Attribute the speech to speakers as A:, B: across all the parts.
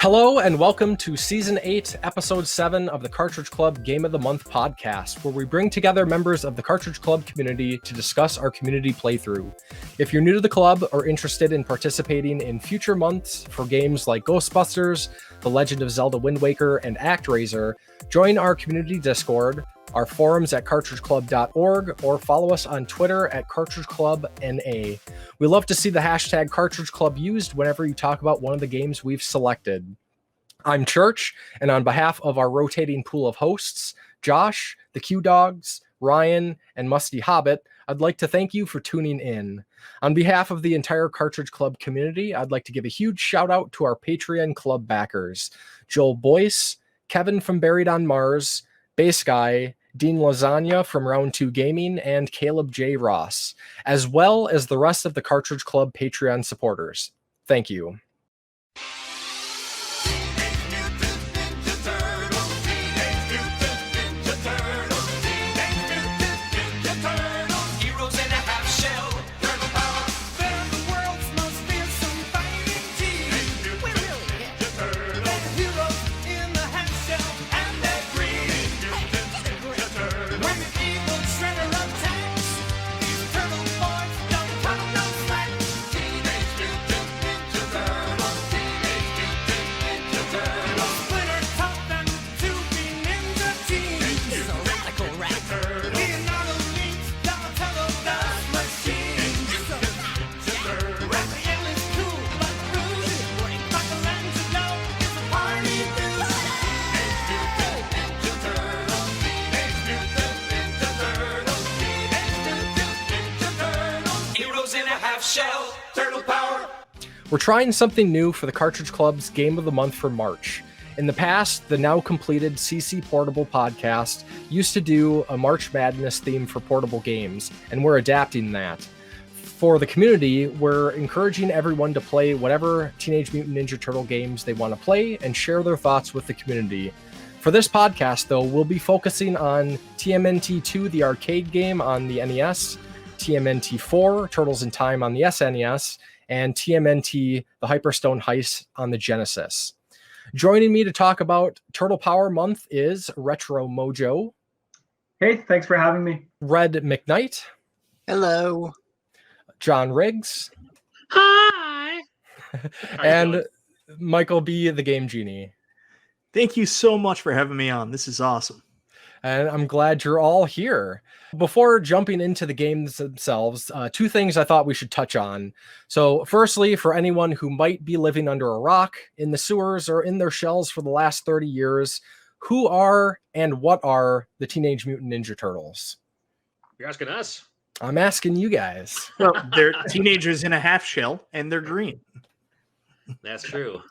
A: Hello and welcome to Season 8, Episode 7 of the Cartridge Club Game of the Month podcast, where we bring together members of the Cartridge Club community to discuss our community playthrough. If you're new to the club or interested in participating in future months for games like Ghostbusters, The Legend of Zelda Windwaker, and Actraiser, join our community Discord, our forums at cartridgeclub.org, or follow us on Twitter at cartridgeclubNA. We love to see the hashtag Cartridge Club used whenever you talk about one of the games we've selected. I'm Church, and on behalf of our rotating pool of hosts, Josh, the Q-Dogs, Ryan, and Musty Hobbit, I'd like to thank you for tuning in. On behalf of the entire Cartridge Club community, I'd like to give a huge shout out to our Patreon Club backers, Joel Boyce, Kevin from Buried on Mars, Bass Guy, Dean Lasagna from Round 2 Gaming, and Caleb J. Ross, as well as the rest of the Cartridge Club Patreon supporters. Thank you. We're trying something new for the Cartridge Club's Game of the Month for March. In the past, the now completed CC Portable podcast used to do a March Madness theme for portable games, and we're adapting that. For the community, we're encouraging everyone to play whatever Teenage Mutant Ninja Turtle games they want to play and share their thoughts with the community. For this podcast, though, we'll be focusing on TMNT II, the arcade game on the NES, TMNT IV Turtles in Time on the SNES, and TMNT The Hyperstone Heist on the Genesis. Joining me to talk about Turtle Power Month is Retro Mojo.
B: Hey, thanks for having me.
A: Red McKnight.
C: Hello.
A: John Riggs.
C: Hi.
A: And Michael B. the Game Genie.
D: Thank you so much for having me on. This is awesome.
A: And I'm glad you're all here. Before jumping into the games themselves, two things I thought we should touch on. So firstly, for anyone who might be living under a rock, in the sewers, or in their shells for the last 30 years, who are and what are the Teenage Mutant Ninja Turtles?
E: You're asking us?
A: I'm asking you guys.
D: Well, they're teenagers in a half shell, and they're green.
E: That's true.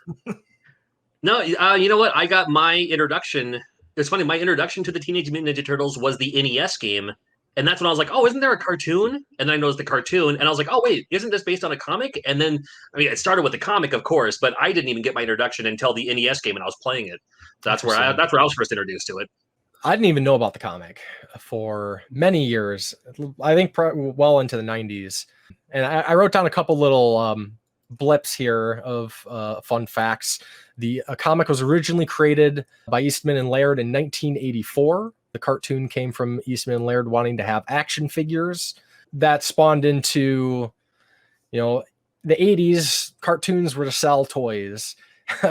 E: No, you know what? I got my introduction. It's funny, my introduction to the Teenage Mutant Ninja Turtles was the NES game. And that's when I was like, oh, isn't there a cartoon? And then I noticed the cartoon, and I was like, oh, wait, isn't this based on a comic? And then, I mean, it started with the comic, of course, but I didn't even get my introduction until the NES game, and I was playing it. That's where I was first introduced to it.
A: I didn't even know about the comic for many years. I think well into the 90s. And I wrote down a couple little blips here of fun facts. The comic was originally created by Eastman and Laird in 1984. The cartoon came from Eastman and Laird wanting to have action figures. That spawned into, the 80s. Cartoons were to sell toys.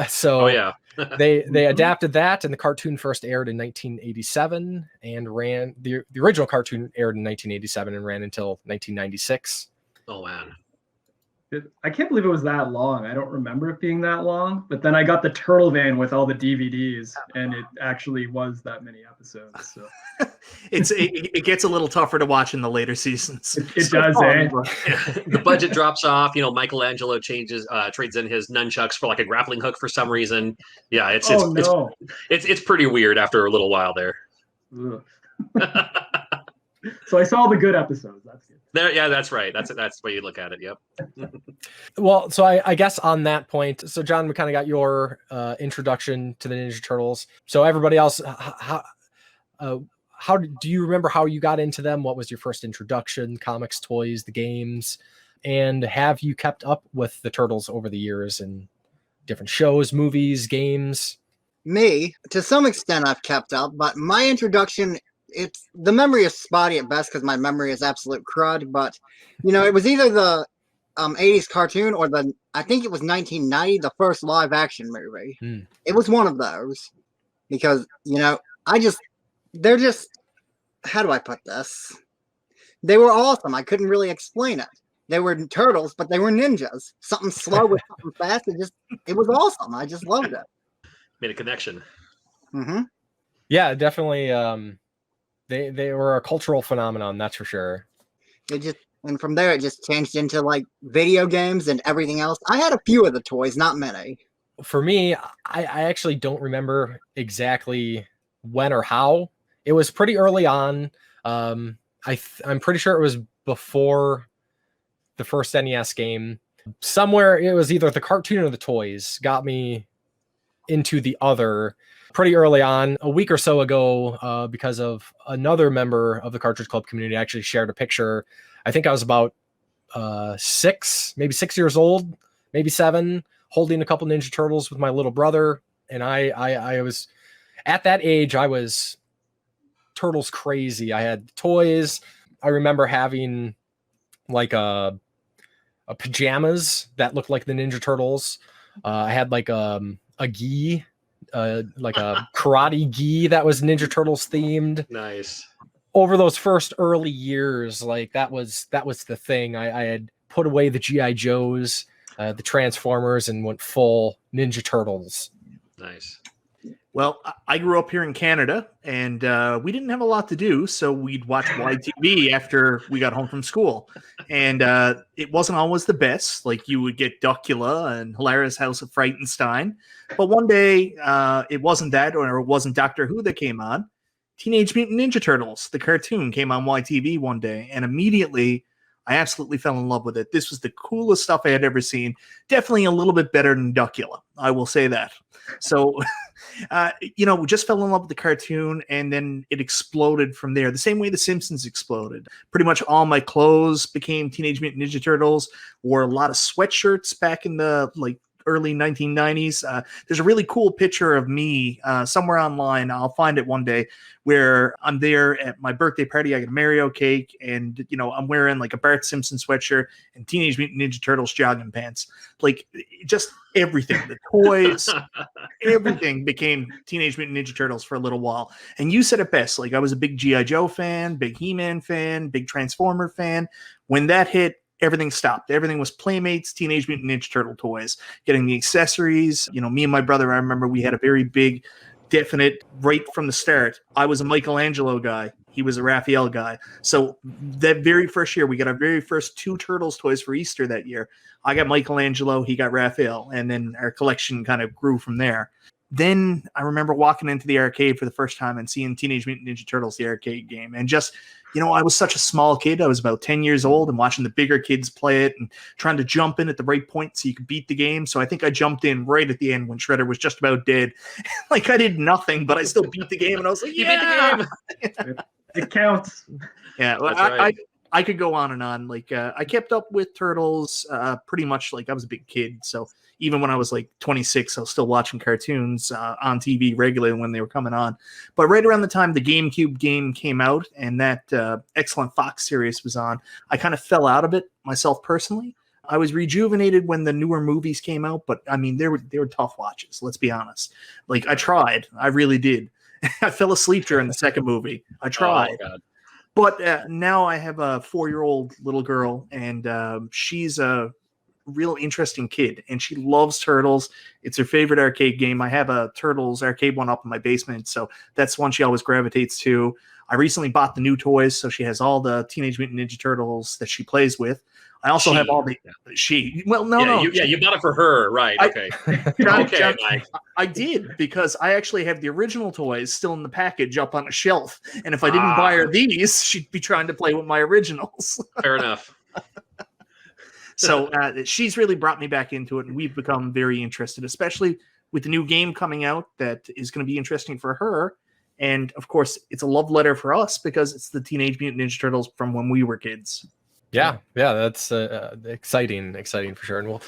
A: So they adapted that, and the cartoon first aired in 1987 and ran. The original cartoon aired in 1987 and ran until 1996.
E: Oh, man.
B: I can't believe it was that long. I don't remember it being that long, but then I got the Turtle Van with all the DVDs, and it actually was that many episodes. So
D: it gets a little tougher to watch in the later seasons.
B: It does, eh?
E: The budget drops off. Michelangelo trades in his nunchucks for like a grappling hook for some reason. Yeah, it's pretty weird after a little while there.
B: So I saw the good episodes. That's good.
E: Yeah, that's right. That's the way you look at it. Yep.
A: Well, so I guess on that point, so John, we kind of got your introduction to the Ninja Turtles. So everybody else, how do you remember how you got into them? What was your first introduction? Comics, toys, the games, and have you kept up with the Turtles over the years? And different shows, movies, games?
C: Me, to some extent, I've kept up, but my introduction, the memory is spotty at best because my memory is absolute crud. But it was either the 80s cartoon or I think it was 1990, the first live action movie. It was one of those because they're just, how do I put this? They were awesome. I couldn't really explain it. They were turtles, but they were ninjas. Something slow with something fast. It was awesome. I just loved it.
E: Made a connection.
C: Mm-hmm.
A: Yeah, definitely. They were a cultural phenomenon, that's for sure.
C: And from there, it just changed into like video games and everything else. I had a few of the toys, not many.
A: For me, I actually don't remember exactly when or how. It was pretty early on. I'm pretty sure it was before the first NES game. Somewhere it was either the cartoon or the toys got me into the other pretty early on. A week or so ago, because of another member of the Cartridge Club community, I actually shared a picture. I think I was about 6 years old, maybe 7, holding a couple Ninja Turtles with my little brother. And I was, at that age, I was Turtles crazy. I had toys. I remember having like a pajamas that looked like the Ninja Turtles. I had like a gi, like a karate gi that was Ninja Turtles themed.
E: Nice.
A: Over those first early years, like that was the thing. I had put away the G.I. Joes, the Transformers, and went full Ninja Turtles.
E: Nice.
D: Well, I grew up here in Canada, and we didn't have a lot to do, so we'd watch YTV after we got home from school. And it wasn't always the best. Like, you would get Duckula and Hilarious House of Frightenstein. But one day, it wasn't that, or it wasn't Doctor Who that came on. Teenage Mutant Ninja Turtles, the cartoon, came on YTV one day, and immediately I absolutely fell in love with it. This was the coolest stuff I had ever seen. Definitely a little bit better than Duckula, I will say that. So, we just fell in love with the cartoon, and then it exploded from there. The same way The Simpsons exploded. Pretty much all my clothes became Teenage Mutant Ninja Turtles. Wore a lot of sweatshirts back in the early 1990s. There's a really cool picture of me somewhere online. I'll find it one day, where I'm there at my birthday party. I get a Mario cake, and I'm wearing like a Bart Simpson sweatshirt and Teenage Mutant Ninja Turtles jogging pants. Like, just everything, the toys, everything became Teenage Mutant Ninja Turtles for a little while. And you said it best. Like, I was a big G.I. Joe fan, big He-Man fan, big Transformer fan. When that hit, everything stopped. Everything was Playmates, Teenage Mutant Ninja Turtle toys, getting the accessories. Me and my brother, I remember we had a very big, definite, right from the start. I was a Michelangelo guy. He was a Raphael guy. So that very first year, we got our very first 2 Turtles toys for Easter that year. I got Michelangelo, he got Raphael, and then our collection kind of grew from there. Then I remember walking into the arcade for the first time and seeing Teenage Mutant Ninja Turtles, the arcade game, and just, I was such a small kid. I was about 10 years old and watching the bigger kids play it and trying to jump in at the right point so you could beat the game. So I think I jumped in right at the end when Shredder was just about dead. Like, I did nothing, but I still beat the game, and I was like,
E: You beat the game.
B: It counts.
D: Yeah, well,
E: That's right.
D: I could go on and on. Like, I kept up with Turtles pretty much. Like, I was a big kid, so even when I was like 26, I was still watching cartoons on TV regularly when they were coming on. But right around the time the GameCube game came out and that excellent Fox series was on, I kind of fell out of it myself personally. I was rejuvenated when the newer movies came out, but I mean, they were tough watches. Let's be honest. Like, I tried, I really did. I fell asleep during the second movie. I tried.
E: Oh, God.
D: But now I have a 4-year-old little girl, and she's a real interesting kid, and she loves Turtles. It's her favorite arcade game. I have a Turtles arcade one up in my basement, so that's one she always gravitates to. I recently bought the new toys, so she has all the Teenage Mutant Ninja Turtles that she plays with. I also have all the
E: You bought it for her, right? Okay.
D: John,
E: Mike.
D: I did, because I actually have the original toys still in the package up on a shelf, and if I didn't buy her these, she'd be trying to play with my originals.
E: Fair enough.
D: So she's really brought me back into it, and we've become very interested, especially with the new game coming out that is going to be interesting for her. And of course, it's a love letter for us because it's the Teenage Mutant Ninja Turtles from when we were kids.
A: Yeah, that's exciting for sure. And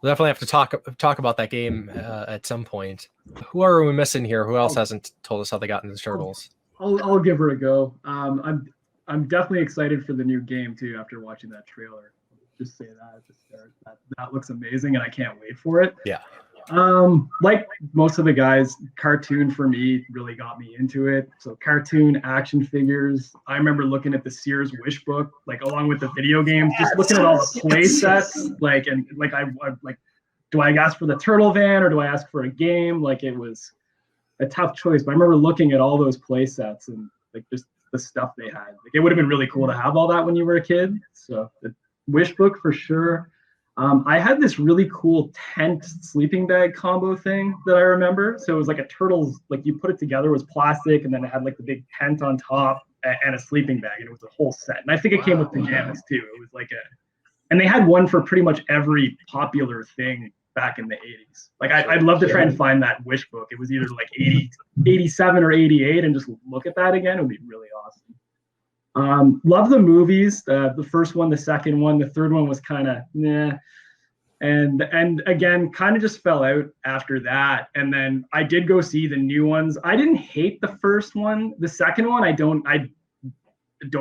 A: We'll definitely have to talk about that game at some point. Who are we missing here? Who else hasn't told us how they got into the Turtles?
B: I'll give her a go. I'm definitely excited for the new game too after watching that trailer. Just say that at the start. That looks amazing, and I can't wait for it.
A: Yeah.
B: Like most of the guys, cartoon for me really got me into it. So cartoon action figures. I remember looking at the Sears Wish book, like along with the video games, just looking at all the play sets, like I like, do I ask for the Turtle Van or do I ask for a game? Like it was a tough choice, but I remember looking at all those play sets and like just the stuff they had. Like it would have been really cool to have all that when you were a kid. So the Wish book for sure. I had this really cool tent sleeping bag combo thing that I remember. So it was like a Turtles, like you put it together, it was plastic, and then it had like the big tent on top and a sleeping bag, and it was a whole set. And I think it came with pajamas too. It was like and they had one for pretty much every popular thing back in the 80s. Like I'd love to try and find that Wish book. It was either like 87 or 88, and just look at that again. It would be really awesome. Love the movies. The first one, the second one, the third one was kind of nah. And again, kind of just fell out after that. And then I did go see the new ones. I didn't hate the first one. The second one, I don't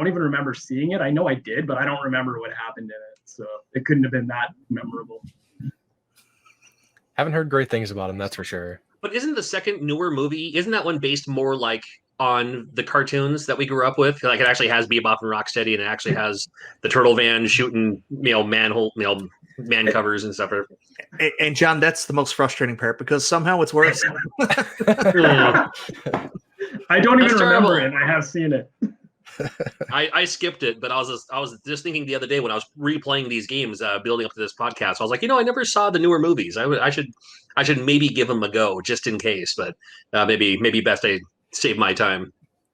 B: even remember seeing it. I know I did, but I don't remember what happened in it. So it couldn't have been that memorable.
A: Haven't heard great things about him, that's for sure.
E: But isn't the second newer movie, isn't that one based more like on the cartoons that we grew up with? Like it actually has Bebop and Rocksteady, and it actually has the Turtle Van shooting, man covers and stuff.
D: And John, that's the most frustrating part because somehow it's worse.
B: I don't even remember it. I have seen it.
E: I skipped it, but I was just thinking the other day when I was replaying these games, building up to this podcast. I was like, I never saw the newer movies. I should maybe give them a go just in case, but maybe best I save my time.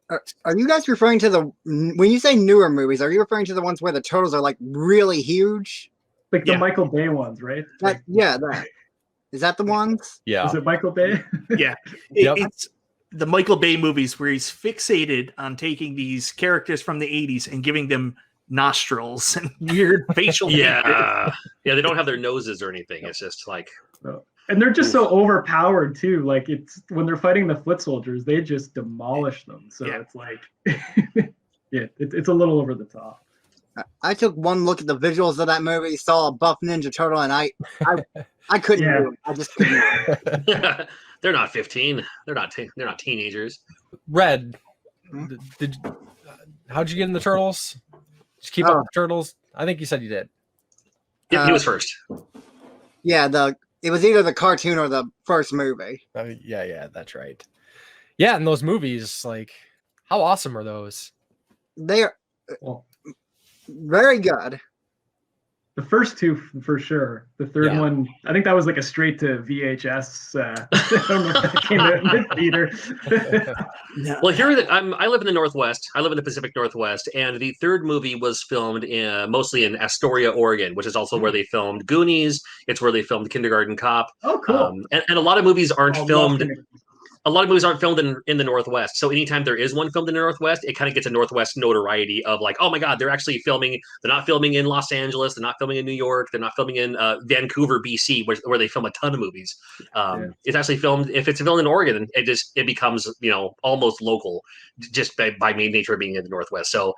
C: Are you guys referring to when you say newer movies? Are you referring to the ones where the turtles are like really huge?
B: Like the Michael Bay ones, right?
C: That is that the ones?
A: Yeah.
B: Is it Michael Bay?
D: Yeah. It's the Michael Bay movies where he's fixated on taking these characters from the 80s and giving them nostrils and weird facial
E: yeah. They don't have their noses or anything. It's just like
B: and they're just so overpowered too. Like it's when they're fighting the foot soldiers, they just demolish them. So it's like it's a little over the top.
C: I took one look at the visuals of that movie, saw a buff Ninja Turtle, and I couldn't do it. I just couldn't.
E: They're not 15. They're not teenagers.
A: Red, how'd you get in the Turtles? Did you keep up with the Turtles? I think you said you did.
E: Yeah, he was first.
C: Yeah, it was either the cartoon or the first movie.
A: Yeah, that's right. Yeah, and those movies, like, how awesome are those?
C: They're very good.
B: The first two for sure. The third one, I think that was like a straight to VHS. I don't know if that came out in the theater.
E: Well, I live in the Northwest. I live in the Pacific Northwest, and the third movie was filmed mostly in Astoria, Oregon, which is also where they filmed Goonies. It's where they filmed Kindergarten Cop.
B: Oh, cool.
E: And a lot of movies aren't filmed. A lot of movies aren't filmed in the Northwest. So anytime there is one filmed in the Northwest, it kind of gets a Northwest notoriety of like, oh my God, they're actually filming. They're not filming in Los Angeles. They're not filming in New York. They're not filming in Vancouver, BC, where they film a ton of movies. It's actually filmed. If it's filmed in Oregon, it becomes almost local, just by main nature of being in the Northwest. So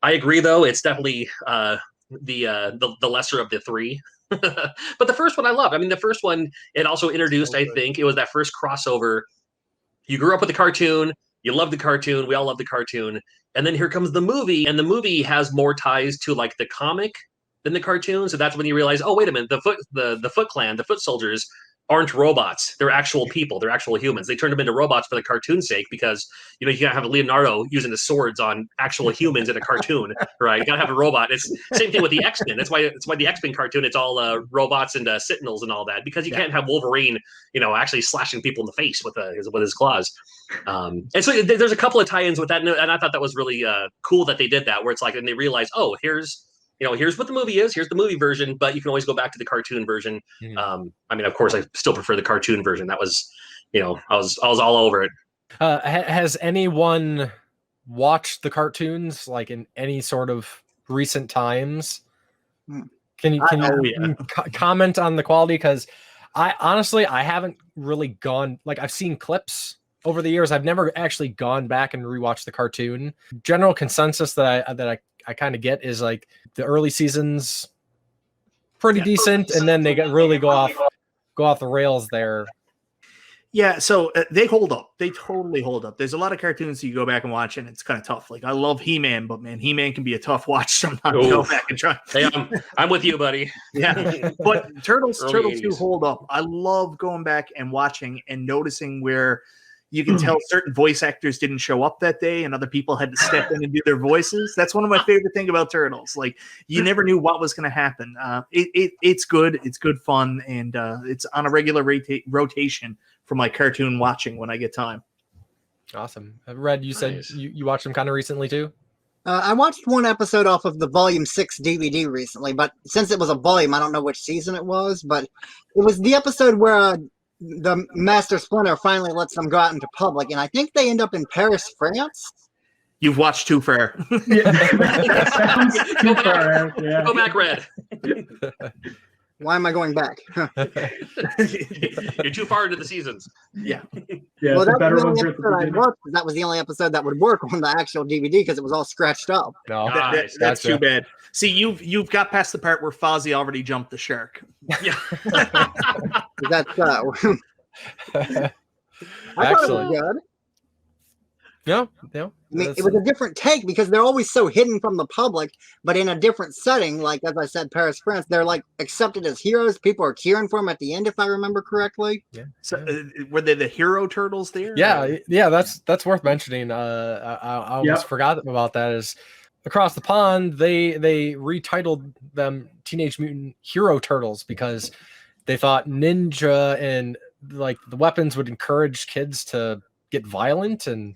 E: I agree, though. It's definitely the lesser of the three. But the first one I loved. I mean, the first one, it also introduced, I think, it was that first crossover. You grew up with the cartoon. You love the cartoon. We all love the cartoon. And then here comes the movie, and the movie has more ties to like the comic than the cartoon. So that's when you realize, oh, wait a minute, the Foot Clan, the Foot Soldiers aren't robots. They're actual people. They're actual humans. They turned them into robots for the cartoon's sake because, you gotta have Leonardo using the swords on actual humans in a cartoon, right? You gotta have a robot. It's same thing with the X-Men. That's why the X-Men cartoon, it's all robots and sentinels and all that, because you can't have Wolverine, actually slashing people in the face with his claws. And so there's a couple of tie-ins with that. And I thought that was really cool that they did that, where it's like, and they realize, oh, here's what the movie is. Here's the movie version, but you can always go back to the cartoon version. I mean, of course, I still prefer the cartoon version. That was, I was all over it.
A: Has anyone watched the cartoons like in any sort of recent times? Can you
D: yeah.
A: comment on the quality? Because I haven't really gone, like, I've seen clips over the years. I've never actually gone back and rewatched the cartoon. General consensus that I kind of get is like the early seasons pretty decent, and then they really go off the rails there.
D: Yeah, so they hold up. They totally hold up. There's a lot of cartoons you go back and watch, and it's kind of tough. Like, I love He-Man, but man, He-Man can be a tough watch sometimes. Go back and try.
E: Hey, I'm with you, buddy.
D: Yeah, but Turtles 2
E: 80s.
D: hold up. I love going back and watching and noticing where you can tell certain voice actors didn't show up that day, and other people had to step in and do their voices. That's one of my favorite things about Turtles. Like, you never knew what was going to happen. It's good. It's good fun, and it's on a regular rotation for my cartoon watching when I get time.
A: Awesome. Red, you said you watched them kind of recently too?
C: I watched one episode off of the Volume 6 DVD recently, but since it was a volume, I don't know which season it was, but it was the episode where the Master Splinter finally lets them go out into public, and I think they end up in Paris, France.
D: You've watched too far.
B: Yeah, that sounds too far out. Yeah.
E: Go back, Red.
C: Why am I going back?
E: You're too far into the seasons.
D: Yeah.
B: Yeah,
C: Well,
B: the
C: that
B: better
C: was the
B: ones
C: only
B: are at the
C: episode I
B: beginning.
C: watched, 'cause that was the only episode that would work on the actual DVD because it was all scratched up.
A: No.
E: Nice.
D: That's
A: Gotcha.
D: too bad. See, you've got past the part where Fozzie already jumped the shark.
E: Yeah.
C: That's so. I thought it
A: Excellent.
C: was good.
A: Yeah.
C: I mean, it was a different take because they're always so hidden from the public, but in a different setting, like as I said, Paris, France, they're like accepted as heroes. People are cheering for them at the end, if I remember correctly.
D: So, were they the hero turtles there?
A: Yeah, that's worth mentioning. I almost forgot about that. Is across the pond they retitled them Teenage Mutant Hero Turtles because they thought ninja and like the weapons would encourage kids to get violent, and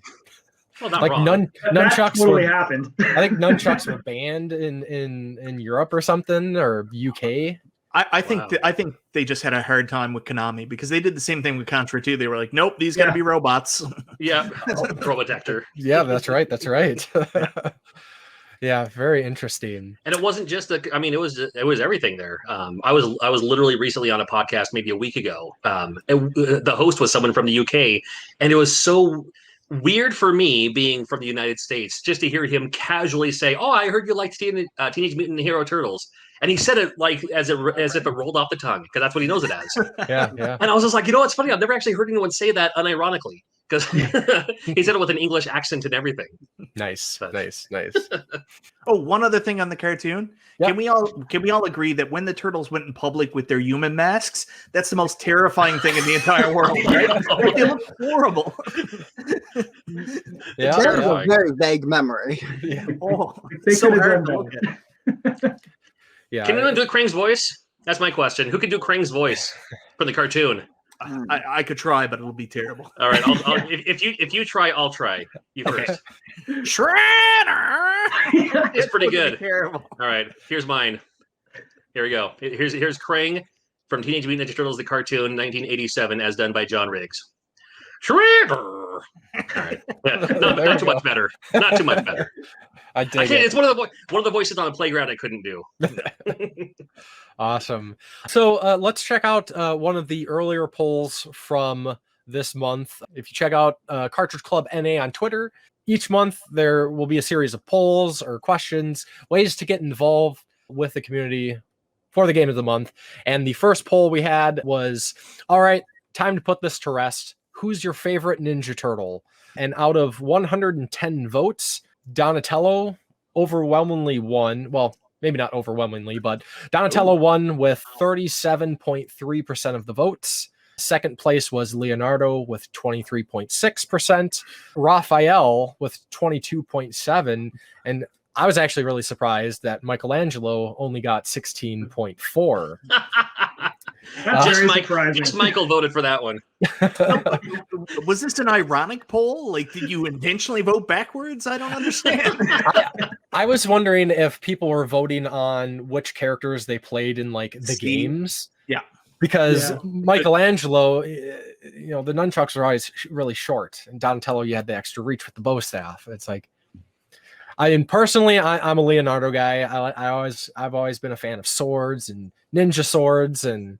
E: Well, not
A: like
E: wrong.
B: That
A: nunchucks
B: totally
A: were,
B: happened.
A: I think nunchucks were banned in Europe or something, or UK.
D: I think
E: Wow.
D: I think they just had a hard time with Konami because they did the same thing with Contra 2. They were like, nope, these got to be robots.
E: Yeah. Probotector.
A: Yeah, that's right. That's right. Yeah, very interesting.
E: And it wasn't just it was everything there. I was literally recently on a podcast maybe a week ago. The host was someone from the UK, and it was so weird for me being from the United States just to hear him casually say, "Oh, I heard you liked Teenage Mutant Hero Turtles," and he said it like as if it rolled off the tongue because that's what he knows it as.
A: Yeah.
E: And I was just like, it's funny. I've never actually heard anyone say that unironically because he said it with an English accent and everything.
A: Nice.
D: Oh, one other thing on the cartoon.
A: Yep.
D: Can we all agree that when the turtles went in public with their human masks, that's the most terrifying thing in the entire world, right? Like, they look horrible.
A: Yeah.
C: That was a very vague memory.
A: Yeah.
D: Oh,
B: They
D: so
B: could have
D: hard
B: done
D: to look at.
A: Yeah.
E: Can anyone do Krang's voice? That's my question. Who can do Krang's voice from the cartoon?
D: I could try, but it'll be terrible.
E: All right, if you try, I'll try. You first.
D: Shredder.
E: It's pretty good.
D: Terrible.
E: All right, here's mine. Here we go. Here's Krang from Teenage Mutant Ninja Turtles, the cartoon, 1987, as done by John Riggs. Shredder. All right. Yeah, not too much better. Not too much better.
A: I
E: I
A: dig
E: can't.
A: it.
E: It's one of the voices on the playground I couldn't do.
A: Awesome. So let's check out one of the earlier polls from this month. If you check out Cartridge Club NA on Twitter, each month there will be a series of polls or questions, ways to get involved with the community for the game of the month. And the first poll we had was, all right, time to put this to rest. Who's your favorite Ninja Turtle? And out of 110 votes, Donatello overwhelmingly won. Well, maybe not overwhelmingly, but Donatello won with 37.3% of the votes. Second place was Leonardo with 23.6%, Raphael with 22.7%, and I was actually really surprised that Michelangelo only got 16.4%.
B: That's
E: Just
B: very surprising.
E: Just Michael voted for that one.
D: Was this an ironic poll? Like, did you intentionally vote backwards? I don't understand.
A: I was wondering if people were voting on which characters they played in like the games.
D: Yeah.
A: Because
B: Yeah.
A: Michelangelo, the nunchucks are always really short, and Donatello, you had the extra reach with the bow staff. It's like, Personally, I'm a Leonardo guy. I've always been a fan of swords and ninja swords, and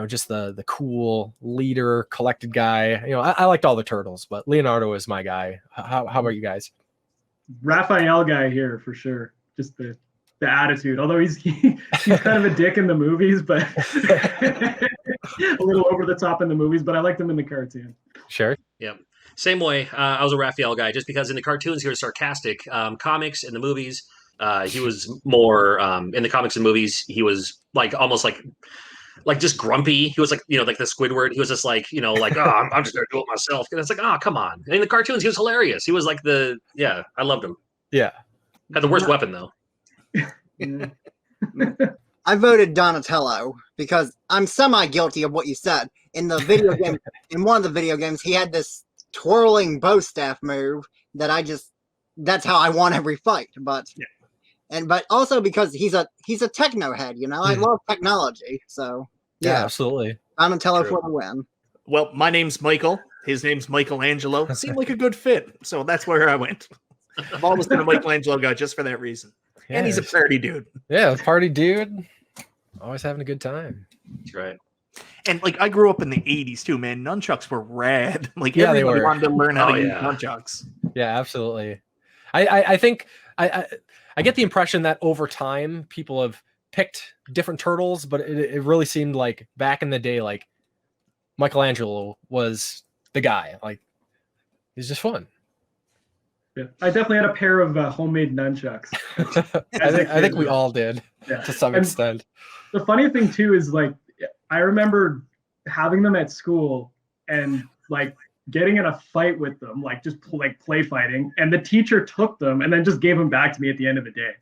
A: just the cool leader, collected guy. I liked all the turtles, but Leonardo is my guy. How about you guys?
B: Raphael guy here for sure. Just the attitude. Although he's kind of a dick in the movies, but a little over the top in the movies. But I liked him in the cartoon.
A: Sure.
E: Yeah. Same way. I was a Raphael guy just because in the cartoons he was sarcastic. Comics and the movies, he was more in the comics and movies. He was like almost like just grumpy. He was like like the Squidward. He was just like like oh I'm just gonna do it myself. And it's like oh come on. And in the cartoons he was hilarious. He was like I loved him.
A: Yeah.
E: Had the worst weapon though.
C: I voted Donatello because I'm semi-guilty of what you said. In the video game, in one of the video games, he had this twirling bow staff move that that's how I won every fight. But but also because he's a techno head, I love technology. So
A: yeah, absolutely.
C: Donatello for the win.
D: Well, my name's Michael. His name's Michelangelo. Seemed like a good fit, so that's where I went. I've always been a Michelangelo guy just for that reason. Yeah, and he's a party dude.
A: Yeah, party dude. Always having a good time.
E: That's right.
D: And I grew up in the 80s too, man. Nunchucks were rad. Everybody wanted to learn how to use nunchucks.
A: Yeah, absolutely. I think I get the impression that over time people have picked different turtles, but it really seemed like back in the day, like Michelangelo was the guy. Like he's just fun.
B: Yeah, I definitely had a pair of homemade nunchucks.
A: I think we all did to some extent.
B: The funny thing too is I remember having them at school and getting in a fight with them, just play fighting, and the teacher took them and then just gave them back to me at the end of the day.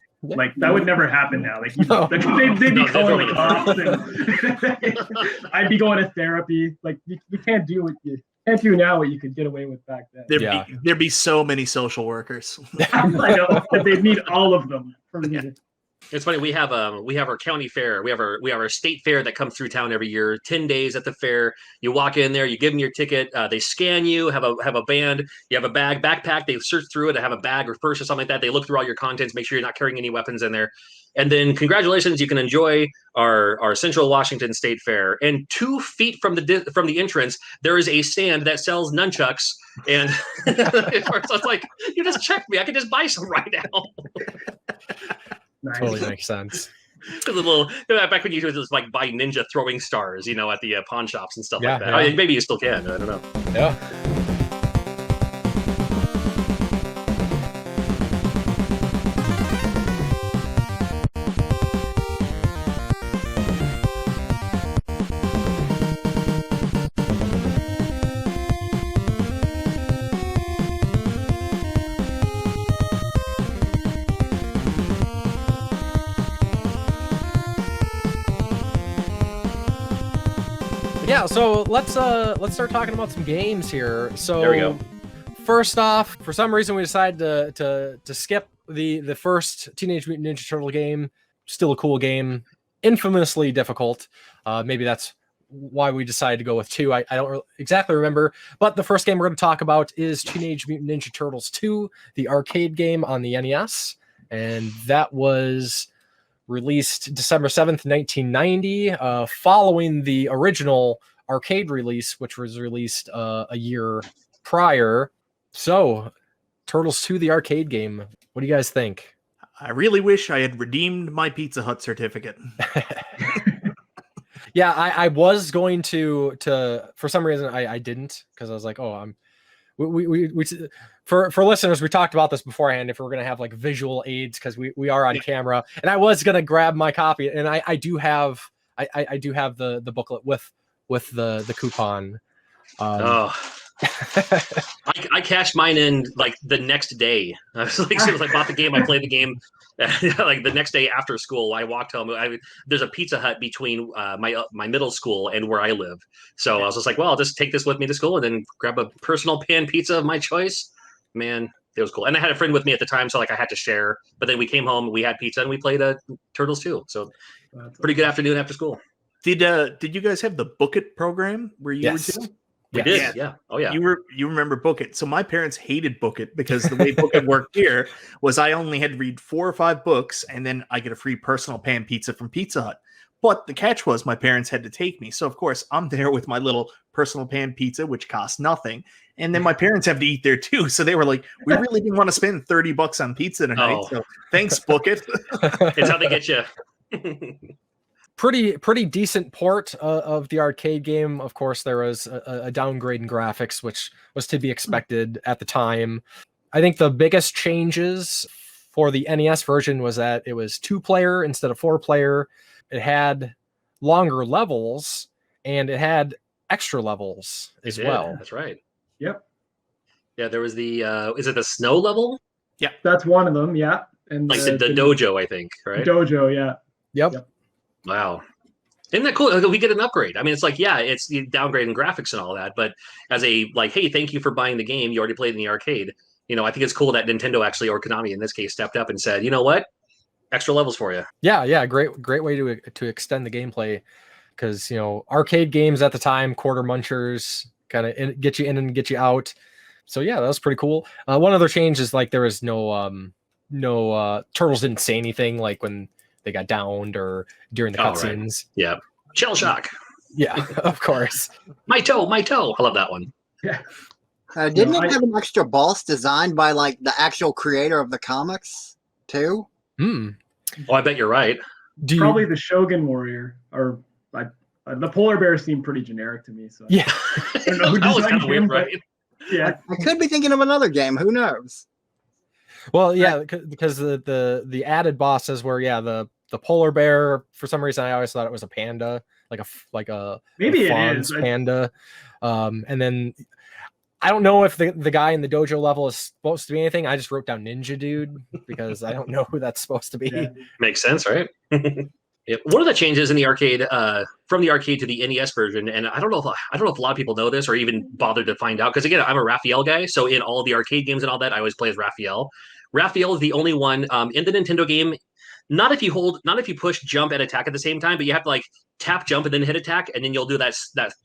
B: That would never happen now. They'd be calling the cops, and I'd be going to therapy. You can't do what you can't do now what you could get away with back then.
D: There'd be so many social workers.
B: I know, they'd need all of them for me to.
E: It's funny. We have our county fair. We have our state fair that comes through town every year. 10 days at the fair. You walk in there. You give them your ticket. They scan you. Have a band. You have a backpack. They search through it. Have a bag or purse or something like that. They look through all your contents. Make sure you're not carrying any weapons in there. And then congratulations, you can enjoy our Central Washington State Fair. And 2 feet from the entrance, there is a stand that sells nunchucks. And it's like you just checked me. I could just buy some right now.
B: Nice.
A: Totally makes sense.
E: A little back when you could just buy ninja throwing stars, at the pawn shops and stuff like that.
A: Yeah.
E: Maybe you still can. I don't know.
A: Yeah. Yeah, so let's start talking about some games here. So
E: there we go.
A: First off, for some reason we decided to skip the first Teenage Mutant Ninja Turtle game. Still a cool game, infamously difficult. Maybe that's why we decided to go with 2. I don't exactly remember, but the first game we're going to talk about is Teenage Mutant Ninja Turtles 2, the arcade game on the NES, and that was released December 7th, 1990, following the original arcade release, which was released a year prior. So, Turtles 2, the arcade game. What do you guys think?
D: I really wish I had redeemed my Pizza Hut certificate.
A: Yeah, I was going to for some reason I didn't, because I was like, oh, we for listeners, we talked about this beforehand, if we're gonna have visual aids, because we are on camera, and I was gonna grab my copy, and I do have the booklet with the coupon.
E: I cashed mine in the next day. I was as soon as I bought the game, I played the game. The next day after school, I walked home. There's a Pizza Hut between my middle school and where I live, so I was just like, well, I'll just take this with me to school and then grab a personal pan pizza of my choice. Man, it was cool. And I had a friend with me at the time, so I had to share. But then we came home, we had pizza, and we played Turtles 2. So pretty good afternoon after school.
D: Did you guys have the Book It program where you
A: Yes.
D: would do?
E: We did. Yeah. Oh yeah.
D: You remember Book It. So my parents hated Book It because the way Book It worked here was I only had to read 4 or 5 books and then I get a free personal pan pizza from Pizza Hut. But the catch was my parents had to take me. So of course I'm there with my little personal pan pizza, which costs nothing. And then my parents have to eat there too. So they were like, we really didn't want to spend $30 on pizza tonight. So thanks, Book It.
E: It's how they get you.
A: Pretty decent port of the arcade game. Of course, there was a downgrade in graphics, which was to be expected at the time. I think the biggest changes for the NES version was that it was 2-player instead of 4-player. It had longer levels and it had extra levels as well.
E: That's right.
B: Yep.
E: Yeah, there was the is it the snow level?
D: Yeah,
B: that's one of them. Yeah, and
E: like the dojo, I think. Right.
B: Dojo. Yeah.
A: Yep.
E: Wow. Isn't that cool? We get an upgrade. I mean, it's like, yeah, it's the downgrade in graphics and all that, but as a like, hey, thank you for buying the game. You already played in the arcade. You know, I think it's cool that Nintendo actually, or Konami in this case, stepped up and said, you know what, extra levels for you.
A: Yeah, great way to extend the gameplay, because arcade games at the time, quarter munchers, kind of get you in and get you out. So yeah, that was pretty cool. One other change is like there was no turtles didn't say anything like when they got downed or during the cutscenes.
E: Right. Yeah. Shell shock.
A: Yeah, of course.
E: My toe. I love that one.
B: Yeah.
C: Didn't it have an extra boss designed by like the actual creator of the comics too?
A: Oh,
E: I bet you're right.
B: Probably the Shogun Warrior, or the polar bear seemed pretty generic to me. So
A: yeah,
B: I don't know who
E: that was
B: designed
E: kind of weird,
B: him,
E: right?
B: Yeah,
C: I could be thinking of another game. Who knows?
A: Well, yeah, because the added bosses were the polar bear. For some reason, I always thought it was a panda, like a
B: maybe it
A: fawn's
B: is
A: panda. And then I don't know if the guy in the dojo level is supposed to be anything. I just wrote down Ninja Dude because I don't know who that's supposed to be.
B: Yeah.
E: Makes sense, right? Yeah. One of the changes in the arcade, from the arcade to the NES version, and I don't know if a lot of people know this or even bothered to find out, because again, I'm a Raphael guy, so in all the arcade games and all that, I always play as Raphael. Raphael is the only one in the Nintendo game. Not if you push jump and attack at the same time, but you have to like tap jump and then hit attack, and then you'll do that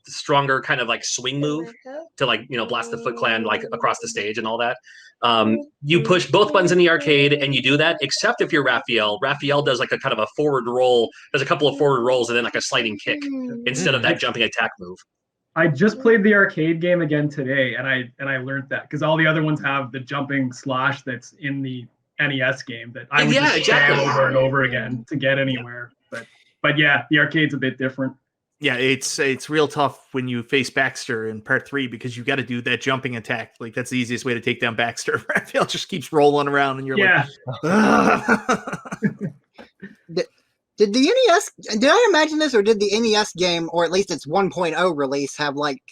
E: stronger kind of like swing move to like blast the Foot Clan like across the stage and all that. You push both buttons in the arcade and you do that, except if you're Raphael. Raphael does like a kind of a forward roll. There's a couple of forward rolls and then like a sliding kick instead of that jumping attack move.
B: I just played the arcade game again today, and I learned that because all the other ones have the jumping slash that's in the NES game that I would just spam over and over again to get anywhere. But yeah, the arcade's a bit different.
D: Yeah, it's real tough when you face Baxter in part 3 because you got to do that jumping attack. Like that's the easiest way to take down Baxter. Raphael just keeps rolling around, and you're like,
C: Did the NES? Did I imagine this, or did the NES game, or at least its 1.0 release, have like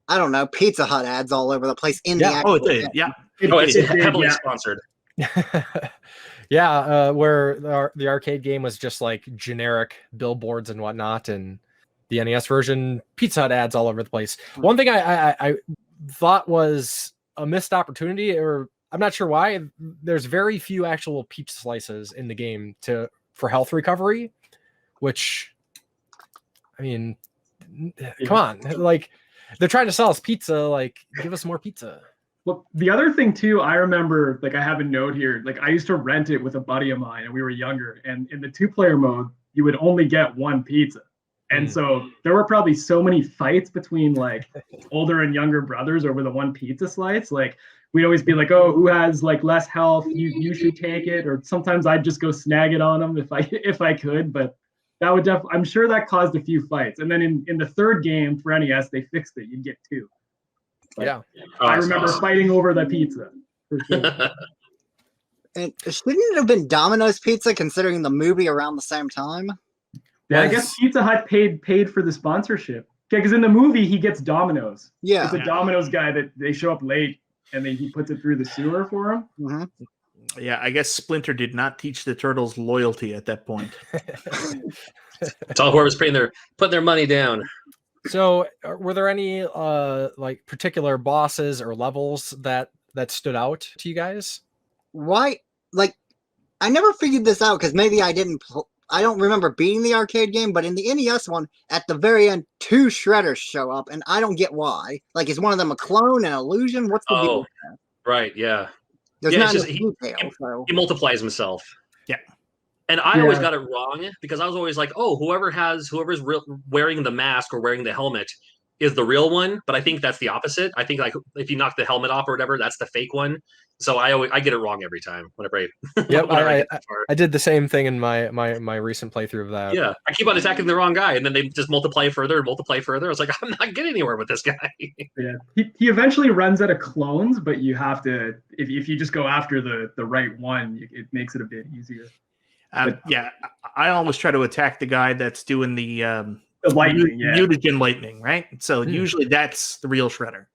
C: I don't know, Pizza Hut ads all over the place in the actual
D: it did.
C: game?
D: Yeah.
E: It's heavily sponsored.
A: Yeah, where the arcade game was just like generic billboards and whatnot, and the NES version, Pizza Hut ads all over the place. One thing I thought was a missed opportunity, or I'm not sure why, there's very few actual pizza slices in the game for health recovery, which, I mean, come on, like they're trying to sell us pizza, like give us more pizza.
B: Well, the other thing too, I remember, like I have a note here, like I used to rent it with a buddy of mine and we were younger, and in the 2-player mode, you would only get one pizza. And so there were probably so many fights between like older and younger brothers over the one pizza slice. Like we'd always be like, oh, who has like less health? You should take it. Or sometimes I'd just go snag it on them if I could, but that would I'm sure that caused a few fights. And then in the third game for NES, they fixed it. You'd get 2. But
A: yeah.
B: I remember fighting over the pizza. For sure.
C: And shouldn't it have been Domino's Pizza considering the movie around the same time?
B: Yeah, I guess Pizza Hut paid for the sponsorship. Okay, because in the movie he gets Domino's.
C: Yeah,
B: it's a Domino's guy that they show up late and he puts it through the sewer for him.
C: Mm-hmm.
D: Yeah, I guess Splinter did not teach the turtles loyalty at that point.
E: It's all whoever's putting their money down.
A: So, were there any like particular bosses or levels that stood out to you guys?
C: Why? Like, I never figured this out because maybe I didn't I don't remember beating the arcade game, but in the NES one, at the very end, 2 shredders show up, and I don't get why. Like, is one of them a clone, an illusion? What's the deal?
E: Right, yeah.
C: There's
E: Yeah,
C: not
E: it's
C: enough
E: just
C: detail. So.
E: he multiplies himself.
D: Yeah.
E: And I always got it wrong because I was always like, oh, whoever's wearing the mask or wearing the helmet is the real one. But I think that's the opposite. I think like if you knock the helmet off or whatever, that's the fake one. So I get it wrong every time whenever
A: Yep,
E: whenever
A: I did the same thing in my recent playthrough of that.
E: Yeah, I keep on attacking the wrong guy, and then they just multiply further and multiply further. I was like, I'm not getting anywhere with this guy.
B: Yeah, he eventually runs out of clones, but you have to if you just go after the right one, it makes it a bit easier.
D: Yeah, I always try to attack the guy that's doing the
B: lightning,
D: mutagen lightning, right? So usually that's the real shredder.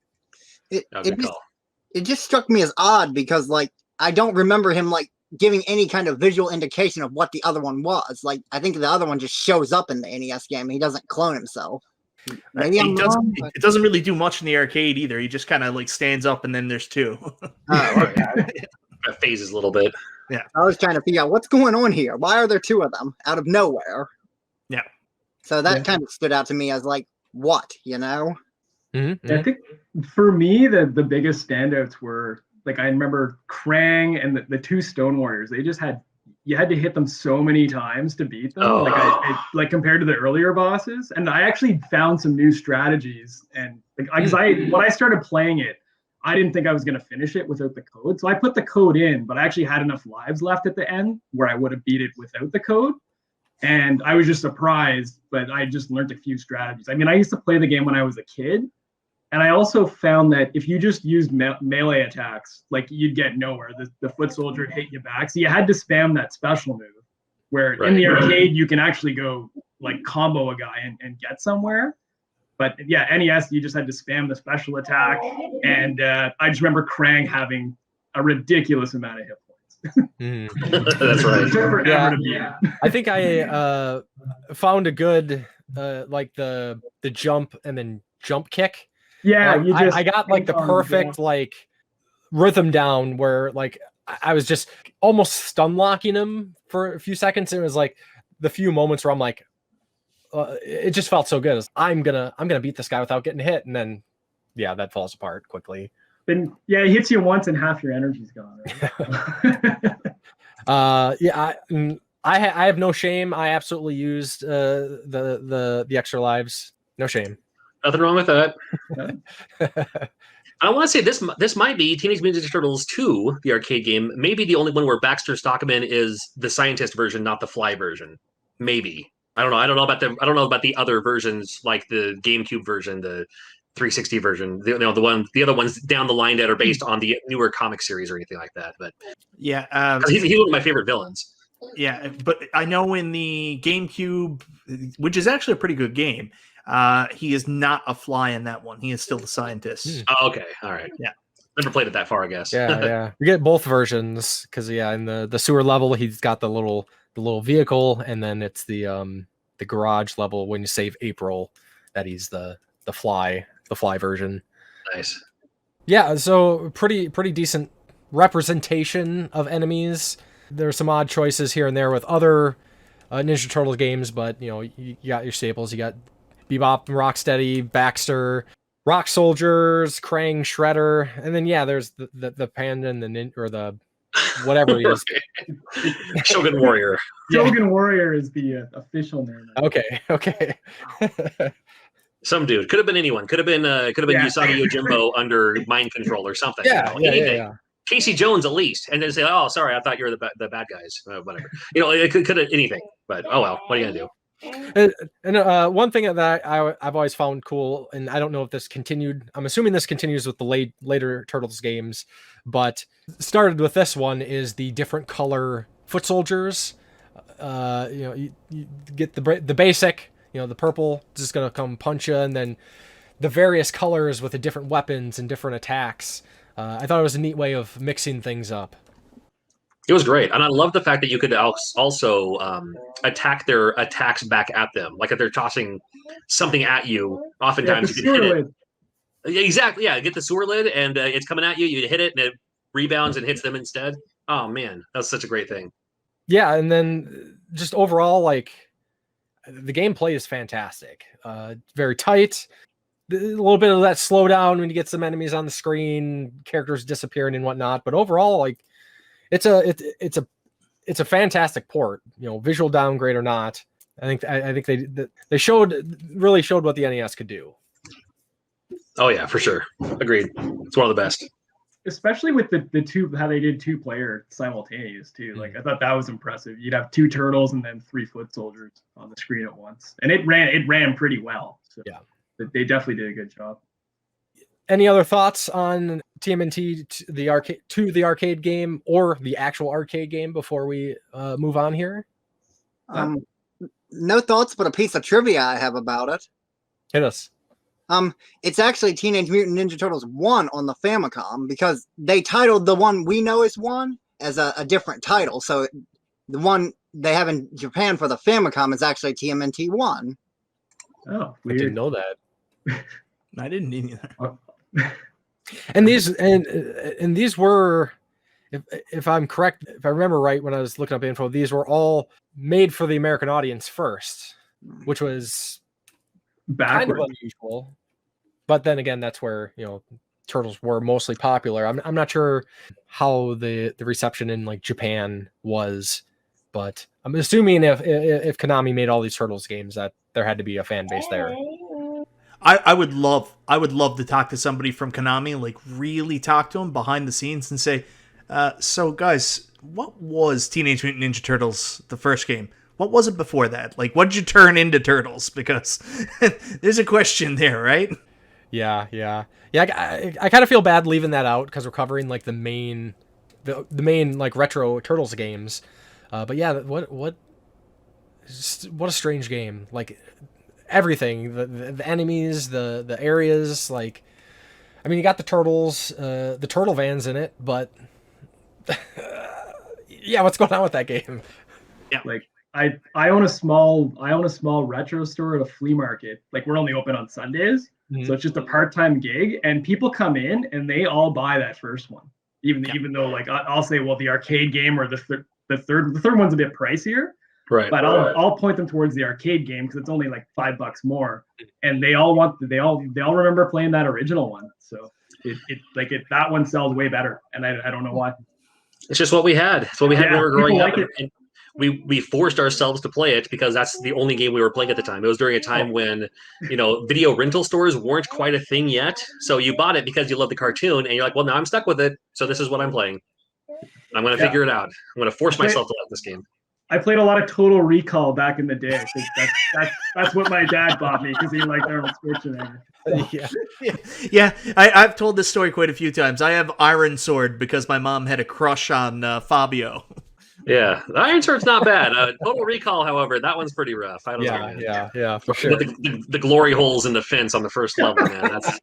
C: It just struck me as odd because like I don't remember him like giving any kind of visual indication of what the other one was. Like I think the other one just shows up in the NES game. He doesn't clone himself. Maybe
D: it doesn't really do much in the arcade either. He just kind of like stands up and then there's 2.
E: That phases a little bit.
D: Yeah.
C: I was trying to figure out what's going on here. Why are there 2 of them out of nowhere?
D: Yeah.
C: So that kind of stood out to me as like, what, you know?
A: Mm-hmm.
B: I think for me, the biggest standouts were like I remember Krang and the 2 Stone Warriors. They just you had to hit them so many times to beat them.
E: Oh.
B: Like compared to the earlier bosses. And I actually found some new strategies. And like when I started playing it, I didn't think I was going to finish it without the code. So I put the code in, but I actually had enough lives left at the end where I would have beat it without the code. And I was just surprised, but I just learned a few strategies. I mean, I used to play the game when I was a kid. And I also found that if you just used melee attacks, like you'd get nowhere. The foot soldier would hit you back. So you had to spam that special move where in the arcade, you can actually go like combo a guy and get somewhere. But yeah, NES, you just had to spam the special attack. And I just remember Krang having a ridiculous amount of hit points.
E: That's right.
B: It took forever to beat.
A: I think I found a good like the jump and then jump kick.
B: Yeah,
A: I got like the perfect like rhythm down where like I was just almost stun locking him for a few seconds. It was like the few moments where I'm like, it just felt so good. I'm gonna beat this guy without getting hit, and then that falls apart quickly.
B: Then it hits you once and half your energy's gone. Right?
A: I have no shame. I absolutely used the extra lives. No shame.
E: Nothing wrong with that. I want to say this might be Teenage Mutant Ninja Turtles 2, the arcade game. Maybe the only one where Baxter Stockman is the scientist version, not the fly version. Maybe. I don't know. I don't know about the other versions, like the GameCube version, the 360 version. The other ones down the line that are based on the newer comic series or anything like that. But
D: yeah,
E: he's one of my favorite villains.
D: Yeah, but I know in the GameCube, which is actually a pretty good game, he is not a fly in that one. He is still the scientist.
E: Oh, okay, all right.
D: Yeah,
E: never played it that far, I guess.
A: Yeah. You get both versions because in the sewer level, he's got the little vehicle, and then it's the garage level when you save April that he's the fly version.
E: Nice.
A: Yeah, so pretty decent representation of enemies. There's some odd choices here and there with other Ninja Turtle games, but you got your staples. You got Bebop, Rocksteady, Baxter, Rock Soldiers, Krang, Shredder, and then there's the panda and the whatever he is.
E: Shogun Warrior.
B: Shogun Warrior is the official name.
A: Okay.
E: Some dude. Could have been anyone. Could have been Usagi Yojimbo under mind control or something. Anything. Yeah. Casey Jones at least. And then say, oh, sorry, I thought you were the bad guys. Whatever. It could have anything. But oh well, what are you gonna do?
A: And one thing that I've always found cool, and I don't know if this continued. I'm assuming this continues with the later Turtles games, but started with this one is the different color foot soldiers. You get the basic. The purple is just gonna come punch you, and then the various colors with the different weapons and different attacks. I thought it was a neat way of mixing things up.
E: It was great, and I love the fact that you could also attack their attacks back at them. Like if they're tossing something at you, oftentimes you can hit it. Exactly, yeah. Get the sewer lid, and it's coming at you. You hit it, and it rebounds and hits them instead. Oh man, that's such a great thing.
A: Yeah, and then just overall, like the gameplay is fantastic. Very tight. A little bit of that slowdown when you get some enemies on the screen, characters disappearing and whatnot. But overall, like it's a fantastic port. You know, visual downgrade or not. I think they really showed what the NES could do.
E: Oh yeah, for sure. Agreed. It's one of the best.
B: Especially with the two, how they did 2-player simultaneous too. Like I thought that was impressive. You'd have 2 turtles and then 3 foot soldiers on the screen at once, and it ran pretty well. So
A: yeah,
B: they definitely did a good job.
A: Any other thoughts on TMNT the arcade game or the actual arcade game before we move on here?
C: No thoughts, but a piece of trivia I have about it.
A: Hit us.
C: It's actually Teenage Mutant Ninja Turtles 1 on the Famicom, because they titled the one we know as 1 as a different title. So the one they have in Japan for the Famicom is actually TMNT 1.
B: Oh,
A: weird. I didn't know that.
D: I didn't either.
A: And these were, if I'm correct, if I remember right, when I was looking up info, these were all made for the American audience first, which was kind of unusual. But then again, that's where, you know, Turtles were mostly popular. I'm not sure how the reception in like Japan was, but I'm assuming if Konami made all these Turtles games, that there had to be a fan base there.
D: I would love to talk to somebody from Konami, like really talk to them behind the scenes and say, so guys, what was Teenage Mutant Ninja Turtles, the first game? What was it before that? Like, what did you turn into Turtles? Because there's a question there, right?
A: Yeah. I kind of feel bad leaving that out because we're covering like the main like retro Turtles games. But yeah, what a strange game. Like everything, the enemies, the areas. Like, I mean, you got the turtles, the turtle vans in it, but yeah, what's going on with that game?
E: Yeah,
B: like. I own a small retro store at a flea market. Like we're only open on Sundays, so it's just a part-time gig, and people come in and they all buy that first one, even though like I'll say, well, the arcade game or the third one's a bit pricier,
E: right?
B: But I'll point them towards the arcade game because it's only like $5 more, and they all remember playing that original one. So that one sells way better, and I don't know why.
E: It's just what we had. It's what we had when we were growing up.
B: Like
E: we forced ourselves to play it because that's the only game we were playing at the time. It was during a time when, you know, video rental stores weren't quite a thing yet. So you bought it because you love the cartoon, and you're like, well, now I'm stuck with it. So this is what I'm playing. I'm going to figure it out. I'm going to force myself to like this game.
B: I played a lot of Total Recall back in the day. That's what my dad bought me because he liked Arnold Schwarzenegger.
D: Yeah. I've told this story quite a few times. I have Iron Sword because my mom had a crush on Fabio.
E: Yeah, the Iron Sword's not bad. Total Recall, however, that one's pretty rough. I don't know.
A: Yeah, for sure.
E: The glory holes in the fence on the first level, man. That's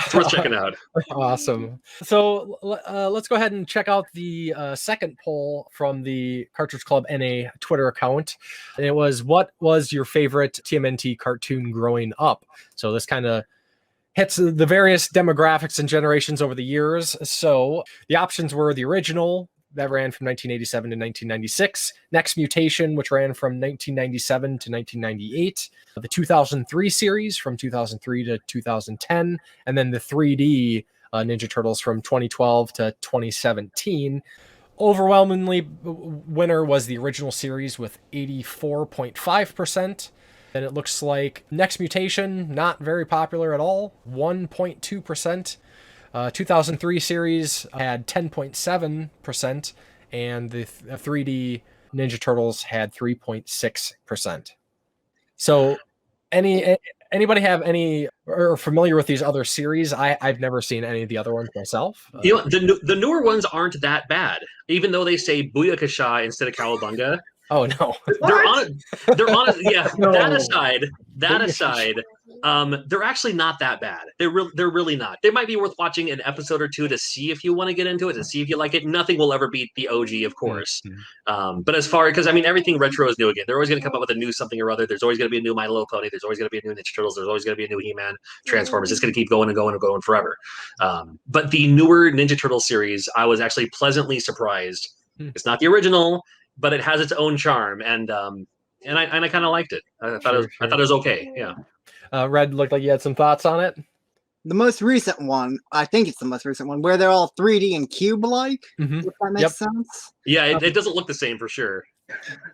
E: it's worth checking out.
A: Awesome. So let's go ahead and check out the second poll from the Cartridge Club NA Twitter account. And it was, what was your favorite TMNT cartoon growing up? So this kind of hits the various demographics and generations over the years. So the options were the original, that ran from 1987 to 1996. Next Mutation, which ran from 1997 to 1998. The 2003 series from 2003 to 2010. And then the 3D Ninja Turtles from 2012 to 2017. Overwhelmingly, winner was the original series with 84.5%. And it looks like Next Mutation, not very popular at all, 1.2%. 2003 series had 10.7%, and the 3D Ninja Turtles had 3.6%. So, anybody have any or familiar with these other series? I've never seen any of the other ones myself.
E: You know, the newer ones aren't that bad, even though they say Booyakasha instead of Cowabunga.
A: Oh no!
E: They're on. Yeah.
B: No.
E: That aside, they're actually not that bad. They're really not. They might be worth watching an episode or two to see if you want to get into it, to see if you like it. Nothing will ever beat the OG, of course.
A: Mm-hmm.
E: But as far, because I mean, everything retro is new again. They're always going to come up with a new something or other. There's always going to be a new My Little Pony. There's always going to be a new Ninja Turtles. There's always going to be a new He-Man, Transformers. It's going to keep going and going and going forever. But the newer Ninja Turtle series, I was actually pleasantly surprised It's not the original, but it has its own charm, and I kind of liked it. I thought I thought it was okay. Yeah.
A: Red, looked like you had some thoughts on it.
C: The most recent one, I think it's the most recent one, where they're all 3D and cube-like.
A: Mhm.
C: If that makes sense.
E: Yeah, it doesn't look the same for sure.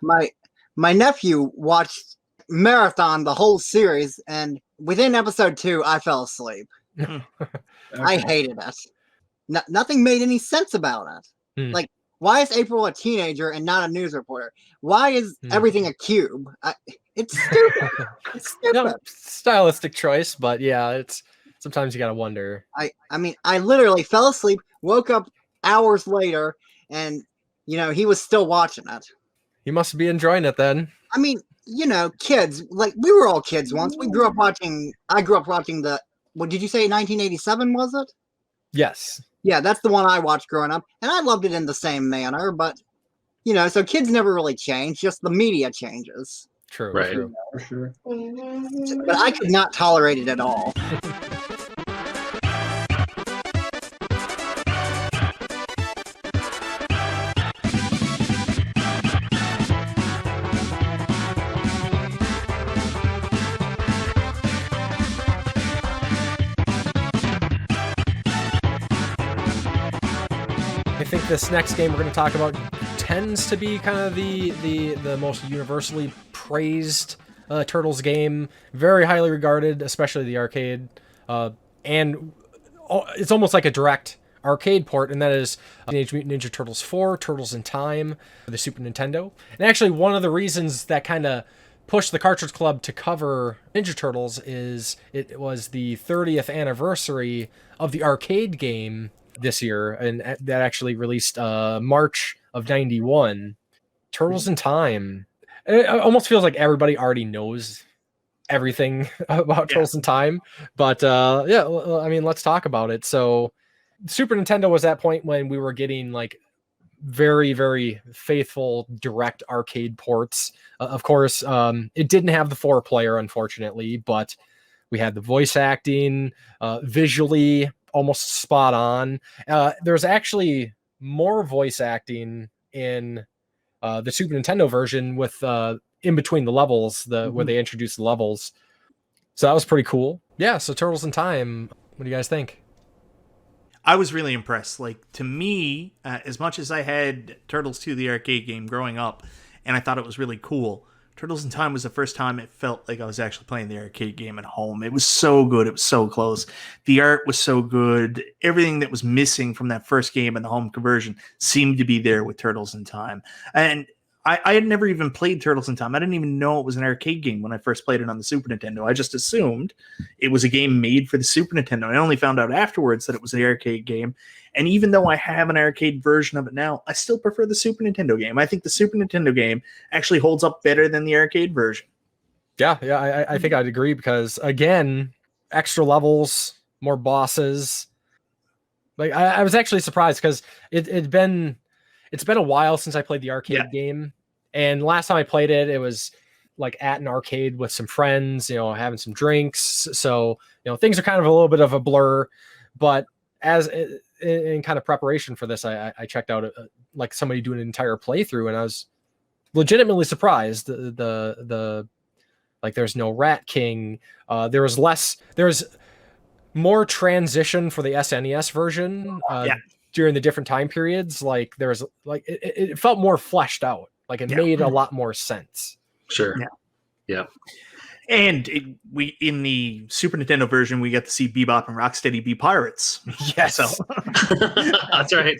C: My nephew watched marathon the whole series, and within episode 2, I fell asleep. I hated it. Nothing made any sense about it.
A: Hmm.
C: Like, why is April a teenager and not a news reporter? Why is everything a cube? It's stupid. It's stupid.
A: No, stylistic choice, but yeah, it's sometimes you gotta wonder.
C: I mean, I literally fell asleep, woke up hours later, and he was still watching it.
A: You must be enjoying it then.
C: I mean, kids, like we were all kids once. I grew up watching what did you say, 1987 was it?
A: Yes.
C: Yeah, that's the one I watched growing up, and I loved it in the same manner, but so kids never really change, just the media changes.
A: True.
E: Right.
A: True.
B: For sure.
C: But I could not tolerate it at all.
A: I think this next game we're going to talk about tends to be kind of the most universally praised Turtles game. Very highly regarded, especially the arcade. And it's almost like a direct arcade port, and that is Teenage Mutant Ninja Turtles 4, Turtles in Time, for the Super Nintendo. And actually, one of the reasons that kind of pushed the Cartridge Club to cover Ninja Turtles is it was the 30th anniversary of the arcade game this year, and that actually released March of '91. Turtles in Time. It almost feels like everybody already knows everything about Turtles in Time, but I mean, let's talk about it. So Super Nintendo was that point when we were getting like very, very faithful direct arcade ports. Of course, it didn't have the 4-player, unfortunately, but we had the voice acting, visually almost spot on. There's actually more voice acting in the Super Nintendo version with in between the levels, where they introduced the levels. So that was pretty cool. Yeah, so Turtles in Time. What do you guys think?
D: I was really impressed. Like, to me, as much as I had Turtles 2, the arcade game, growing up, and I thought it was really cool, Turtles in Time was the first time it felt like I was actually playing the arcade game at home. It was so good. It was so close. The art was so good. Everything that was missing from that first game and the home conversion seemed to be there with Turtles in Time. And I had never even played Turtles in Time. I didn't even know it was an arcade game when I first played it on the Super Nintendo. I just assumed it was a game made for the Super Nintendo. I only found out afterwards that it was the arcade game. And even though I have an arcade version of it now, I still prefer the Super Nintendo game. I think the Super Nintendo game actually holds up better than the arcade version.
A: Yeah, I think I'd agree because, again, extra levels, more bosses. Like I was actually surprised because it's been a while since I played the arcade game. And last time I played it, it was like at an arcade with some friends, having some drinks. So, things are kind of a little bit of a blur. But in kind of preparation for this, I checked out like somebody doing an entire playthrough, and I was legitimately surprised. The like, there's no Rat King. There's more transition for the SNES version. During the different time periods, like there's like it felt more fleshed out. Like it made a lot more sense.
E: Sure. Yeah.
D: And in the Super Nintendo version, we get to see Bebop and Rocksteady be pirates.
A: Yes.
E: That's right.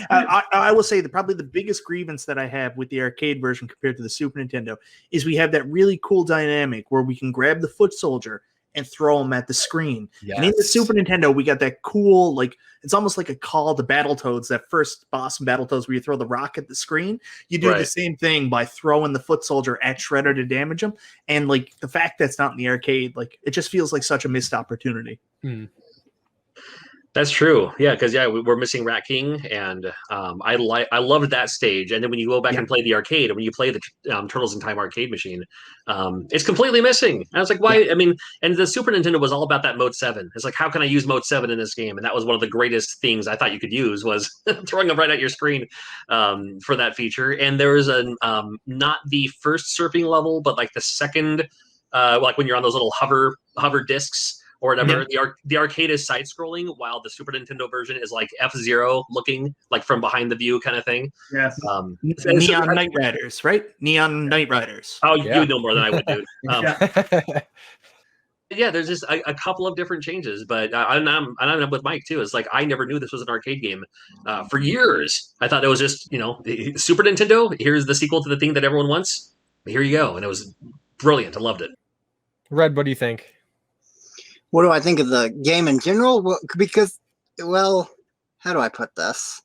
D: I will say that probably the biggest grievance that I have with the arcade version compared to the Super Nintendo is we have that really cool dynamic where we can grab the foot soldier and throw them at the screen. Yes. And in the Super Nintendo, we got that cool, like, it's almost like a call to Battletoads, that first boss in Battletoads where you throw the rock at the screen. You do the same thing by throwing the foot soldier at Shredder to damage him. And, like, the fact that's not in the arcade, like, it just feels like such a missed opportunity.
E: That's true. Yeah, because we're missing Rat King, and I loved that stage. And then when you go back and play the arcade, and when you play the Turtles in Time arcade machine, it's completely missing. And I was like, why? I mean, and the Super Nintendo was all about that Mode 7. It's like, how can I use Mode 7 in this game? And that was one of the greatest things I thought you could use was throwing them right at your screen for that feature. And there was not the first surfing level, but like the second, like when you're on those little hover discs or whatever. The arcade is side scrolling, while the Super Nintendo version is like F-Zero looking, like from behind the view kind of thing.
B: Yes.
D: Neon Knight Riders, right? Neon Knight Riders.
E: Oh, you know more than I would, dude.
B: Yeah.
E: There's just a couple of different changes, but I'm with Mike too. It's like I never knew this was an arcade game for years. I thought it was just Super Nintendo. Here's the sequel to the thing that everyone wants. Here you go, and it was brilliant. I loved it.
A: Red, what do you think?
C: What do I think of the game in general? Well, because, well, how do I put this?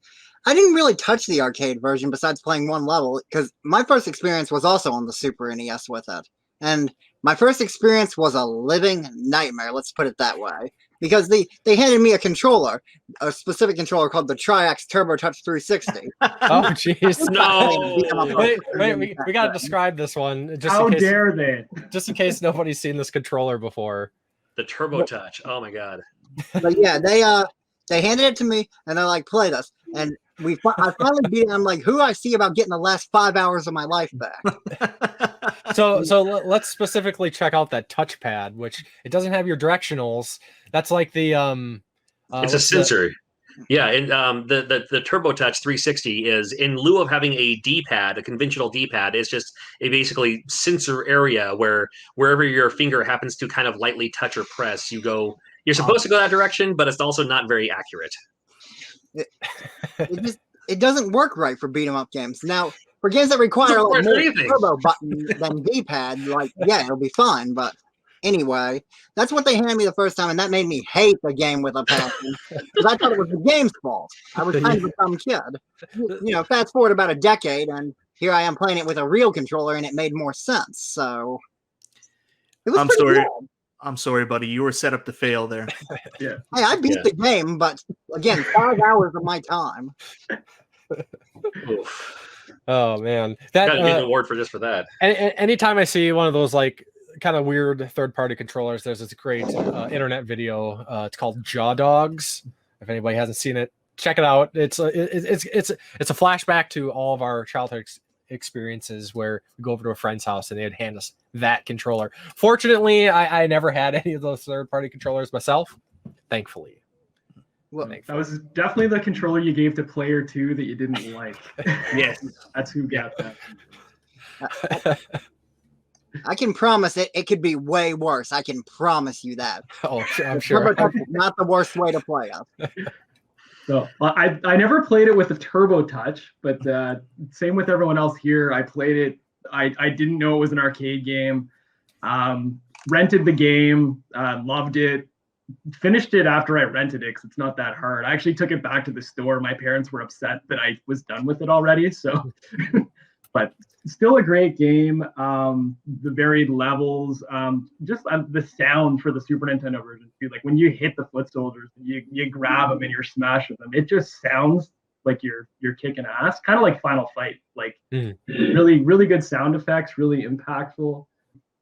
C: I didn't really touch the arcade version besides playing one level, because my first experience was also on the Super NES with it. And my first experience was a living nightmare, let's put it that way. Because they handed me a controller, a specific controller called the Triax Turbo Touch 360.
A: Oh, jeez.
E: No.
A: Wait, we got to describe this one.
B: How dare they?
A: Just in case nobody's seen this controller before.
E: The Turbo Touch. Oh my god.
C: But yeah, they handed it to me and they're like, play this. And I finally beat it. I'm like, who I see about getting the last 5 hours of my life back.
A: So let's specifically check out that touchpad, which it doesn't have your directionals. That's like the
E: it's a sensor. Yeah, and the Turbo Touch 360 is, in lieu of having a D-pad, a conventional D-pad, it's just a basically sensor area where wherever your finger happens to kind of lightly touch or press, you go. You're supposed to go that direction, but it's also not very accurate.
C: It doesn't work right for beat 'em up games. Now, for games that require like more turbo button than D-pad, like it'll be fine. But anyway, that's what they handed me the first time, and that made me hate the game with a passion because I thought it was the game's fault. I was kind of a dumb kid. Fast forward about a decade, and here I am playing it with a real controller, and it made more sense. So it was pretty good.
D: I'm sorry, buddy. You were set up to fail there.
B: Yeah.
C: Hey, I beat the game, but again, 5 hours of my time.
A: Oh man,
E: that got an award for that.
A: Anytime I see one of those like kind of weird third-party controllers, there's this great internet video. It's called Jaw Dogs. If anybody hasn't seen it, check it out. It's a flashback to all of our childhood experiences where we go over to a friend's house and they'd hand us that controller. Fortunately, I never had any of those third-party controllers myself, thankfully.
B: Well, that was definitely the controller you gave to player 2 that you didn't like.
D: Yes.
B: That's who got that.
C: I can promise it could be way worse. I can promise you that.
A: Oh, I'm sure.
C: Not the worst way to play it.
B: So I never played it with a Turbo Touch, but same with everyone else here. I played it. I didn't know it was an arcade game. Rented the game, loved it. Finished it after I rented it because it's not that hard. I actually took it back to the store. My parents were upset that I was done with it already. So, but still a great game. The varied levels, just the sound for the Super Nintendo version too. Like when you hit the foot soldiers, you grab them and you're smashing them. It just sounds like you're kicking ass, kind of like Final Fight. Like really, really good sound effects, really impactful.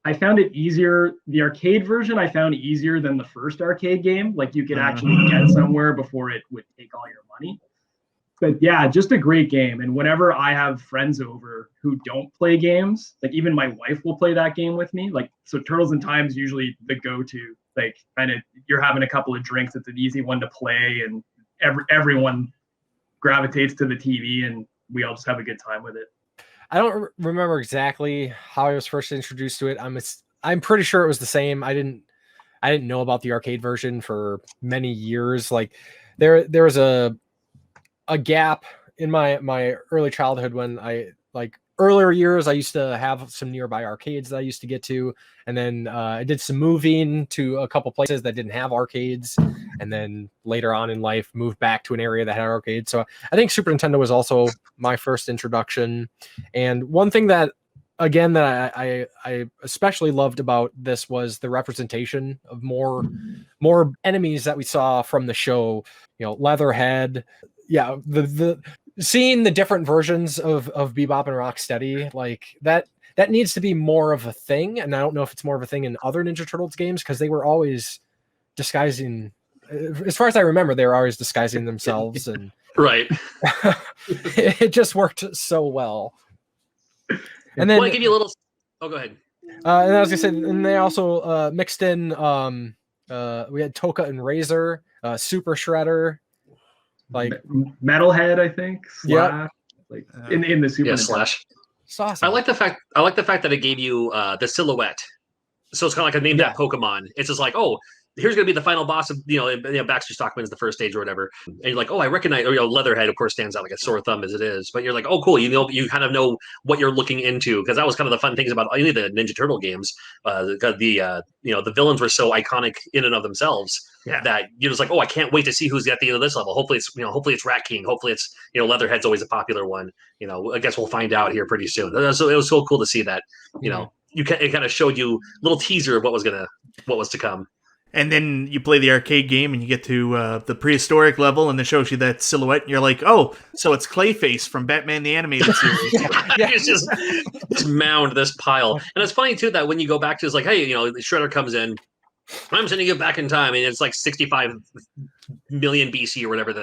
B: I found it easier. The arcade version I found easier than the first arcade game. Like you could actually get somewhere before it would take all your money. But yeah, just a great game. And whenever I have friends over who don't play games, like even my wife will play that game with me. Like, so Turtles in Time is usually the go-to. Like kind of you're having a couple of drinks. It's an easy one to play and everyone gravitates to the TV and we all just have a good time with it.
A: I don't remember exactly how I was first introduced to it. I'm pretty sure it was the same. I didn't know about the arcade version for many years. Like there was a gap in my early childhood when earlier years, I used to have some nearby arcades that I used to get to. And then I did some moving to a couple places that didn't have arcades. And then later on in life, moved back to an area that had arcades. So I think Super Nintendo was also my first introduction. And one thing that again that I especially loved about this was the representation of more enemies that we saw from the show. You know, Leatherhead. Yeah, the seeing the different versions of Bebop and Rocksteady, like that needs to be more of a thing. And I don't know if it's more of a thing in other Ninja Turtles games, because they were always disguising, as far as I remember, they were always disguising themselves, and
E: Right.
A: it just worked so well. And then
E: Well, I give you a little. Oh, go ahead.
A: and I was gonna say, and they also mixed in we had Toka and Razor, Super Shredder, like
B: Metalhead, I think.
A: Yep.
B: Slash, like in the Super.
E: Yeah,
B: Nintendo.
E: Slash.
A: it's awesome.
E: I like the fact that it gave you the silhouette. So it's kind of like a name that Pokemon. It's just like, oh, here's going to be the final boss of, Baxter Stockman's the first stage or whatever. And you're like, oh, I recognize, or, Leatherhead, of course, stands out like a sore thumb as it is. But you're like, oh, cool. You kind of know what you're looking into. Because that was kind of the fun things about any of the Ninja Turtle games. The villains were so iconic in and of themselves that you're just like, oh, I can't wait to see who's at the end of this level. Hopefully it's Rat King. Hopefully it's, Leatherhead's always a popular one. I guess we'll find out here pretty soon. So it was so cool to see that, it kind of showed you a little teaser of what was to come.
D: And then you play the arcade game and you get to the prehistoric level, and it shows you that silhouette, and you're like, oh, so it's Clayface from Batman the Animated Series.
E: It's just mound this pile. And it's funny, too, that when you go back to, it's like, hey, the Shredder comes in, I'm sending you back in time, and it's like 65 million BC or whatever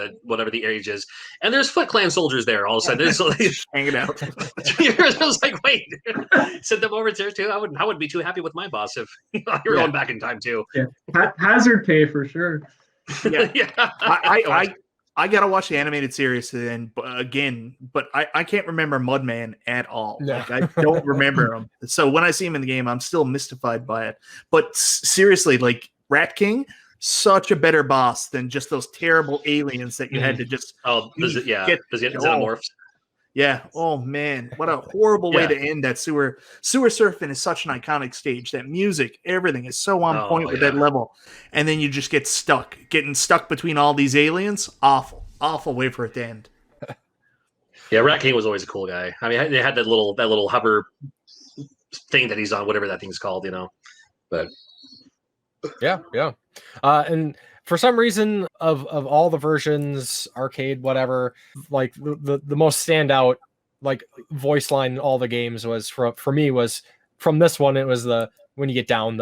E: the age is, and there's Foot Clan soldiers there all of a sudden. It's like,
D: hanging out.
E: I was like, wait, send them over there too. I wouldn't be too happy with my boss if you're going back in time too.
B: Yeah, hazard pay for sure.
E: Yeah.
D: I gotta watch the animated series again, but I can't remember Mudman at all.
A: No.
D: Like, I don't remember him. So when I see him in the game, I'm still mystified by it. But seriously, like Rat King, such a better boss than just those terrible aliens that you had to just
E: get xenomorphs.
D: Yeah. Oh man, what a horrible way to end that sewer surfing is such an iconic stage. That music, everything is so on point with that level, and then you just getting stuck between all these aliens. Awful way for it to end.
E: Yeah, Rat King was always a cool guy. I mean, they had that little hover thing that he's on, whatever that thing's called, But
A: yeah. And for some reason, of all the versions, arcade, whatever, like the most standout like voice line in all the games was for me was from this one. It was when you get down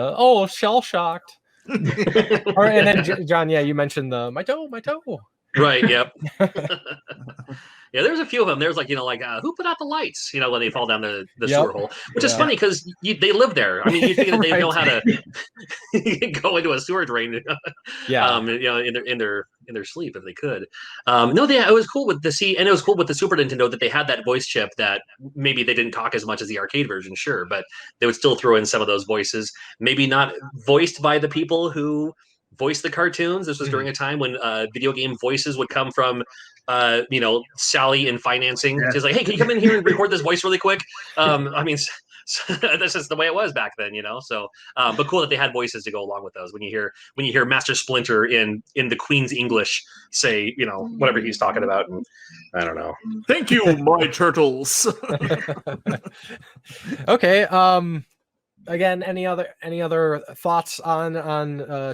A: shell shocked. And then John, you mentioned my toe.
E: Right. Yep. Yeah, there's a few of them. There's like, who put out the lights, when they fall down the sewer hole, which is funny because they live there. I mean, you think that they know how to go into a sewer drain, in their sleep if they could. It was cool and it was cool with the Super Nintendo that they had that voice chip that maybe they didn't talk as much as the arcade version, sure, but they would still throw in some of those voices, maybe not voiced by the people who voiced the cartoons. This was during a time when video game voices would come from Sally in financing. She's like, hey, can you come in here and record this voice really quick? I mean, this is the way it was back then, So, but cool that they had voices to go along with those. When you hear Master Splinter in the Queen's English say, whatever he's talking about, and I don't know.
D: Thank you, my turtles.
A: Okay. Again, any other thoughts on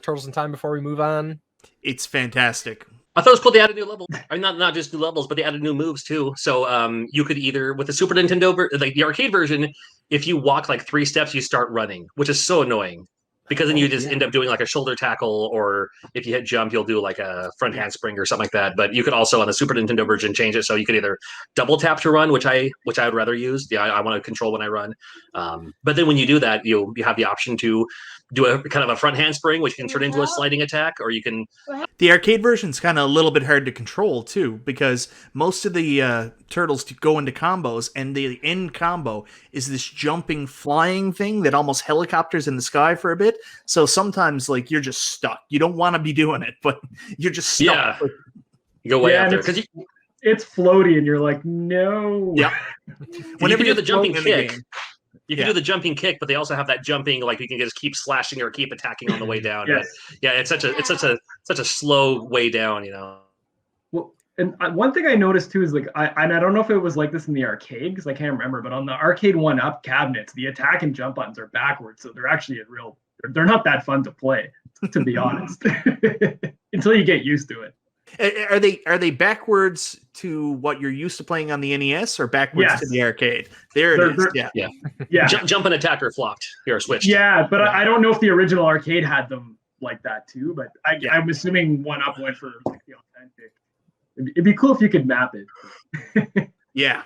A: Turtles in Time before we move on?
D: It's fantastic.
E: I thought it was cool they added new levels. I mean, not just new levels, but they added new moves too. So you could either, with the Super Nintendo, like the arcade version, if you walk like 3 steps, you start running, which is so annoying. Because then you just end up doing like a shoulder tackle, or if you hit jump, you'll do like a front handspring or something like that. But you could also on the Super Nintendo version change it so you could either double tap to run, which I would rather use. Yeah, I want to control when I run. But then when you do that, you have the option to do a kind of a front handspring, which can turn into a sliding attack, or you can.
D: The arcade version's kind of a little bit hard to control too, because most of the turtles go into combos, and the end combo is this jumping, flying thing that almost helicopters in the sky for a bit. So sometimes, like, you're just stuck. You don't want to be doing it, but you're just stuck.
E: Yeah, you go way out there because
B: it's floaty, and you're like, no.
E: Yeah. Whenever you do the jumping kick. You can do the jumping kick, but they also have that jumping, like you can just keep slashing or keep attacking on the way down.
B: Yes.
E: But yeah, it's such a slow way down,
B: Well, And one thing I noticed too is like I don't know if it was like this in the arcade because I can't remember, but on the arcade 1-up cabinets, the attack and jump buttons are backwards, so they're actually they're not that fun to play, to be honest, until you get used to it.
D: Are they backwards to what you're used to playing on the NES or backwards to the arcade? There it is.
E: Yeah. Jump and attack are flopped. Here, switched.
B: Yeah, but I don't know if the original arcade had them like that too. But I'm assuming 1-up went for like the authentic. It'd be cool if you could map it.
D: Yeah.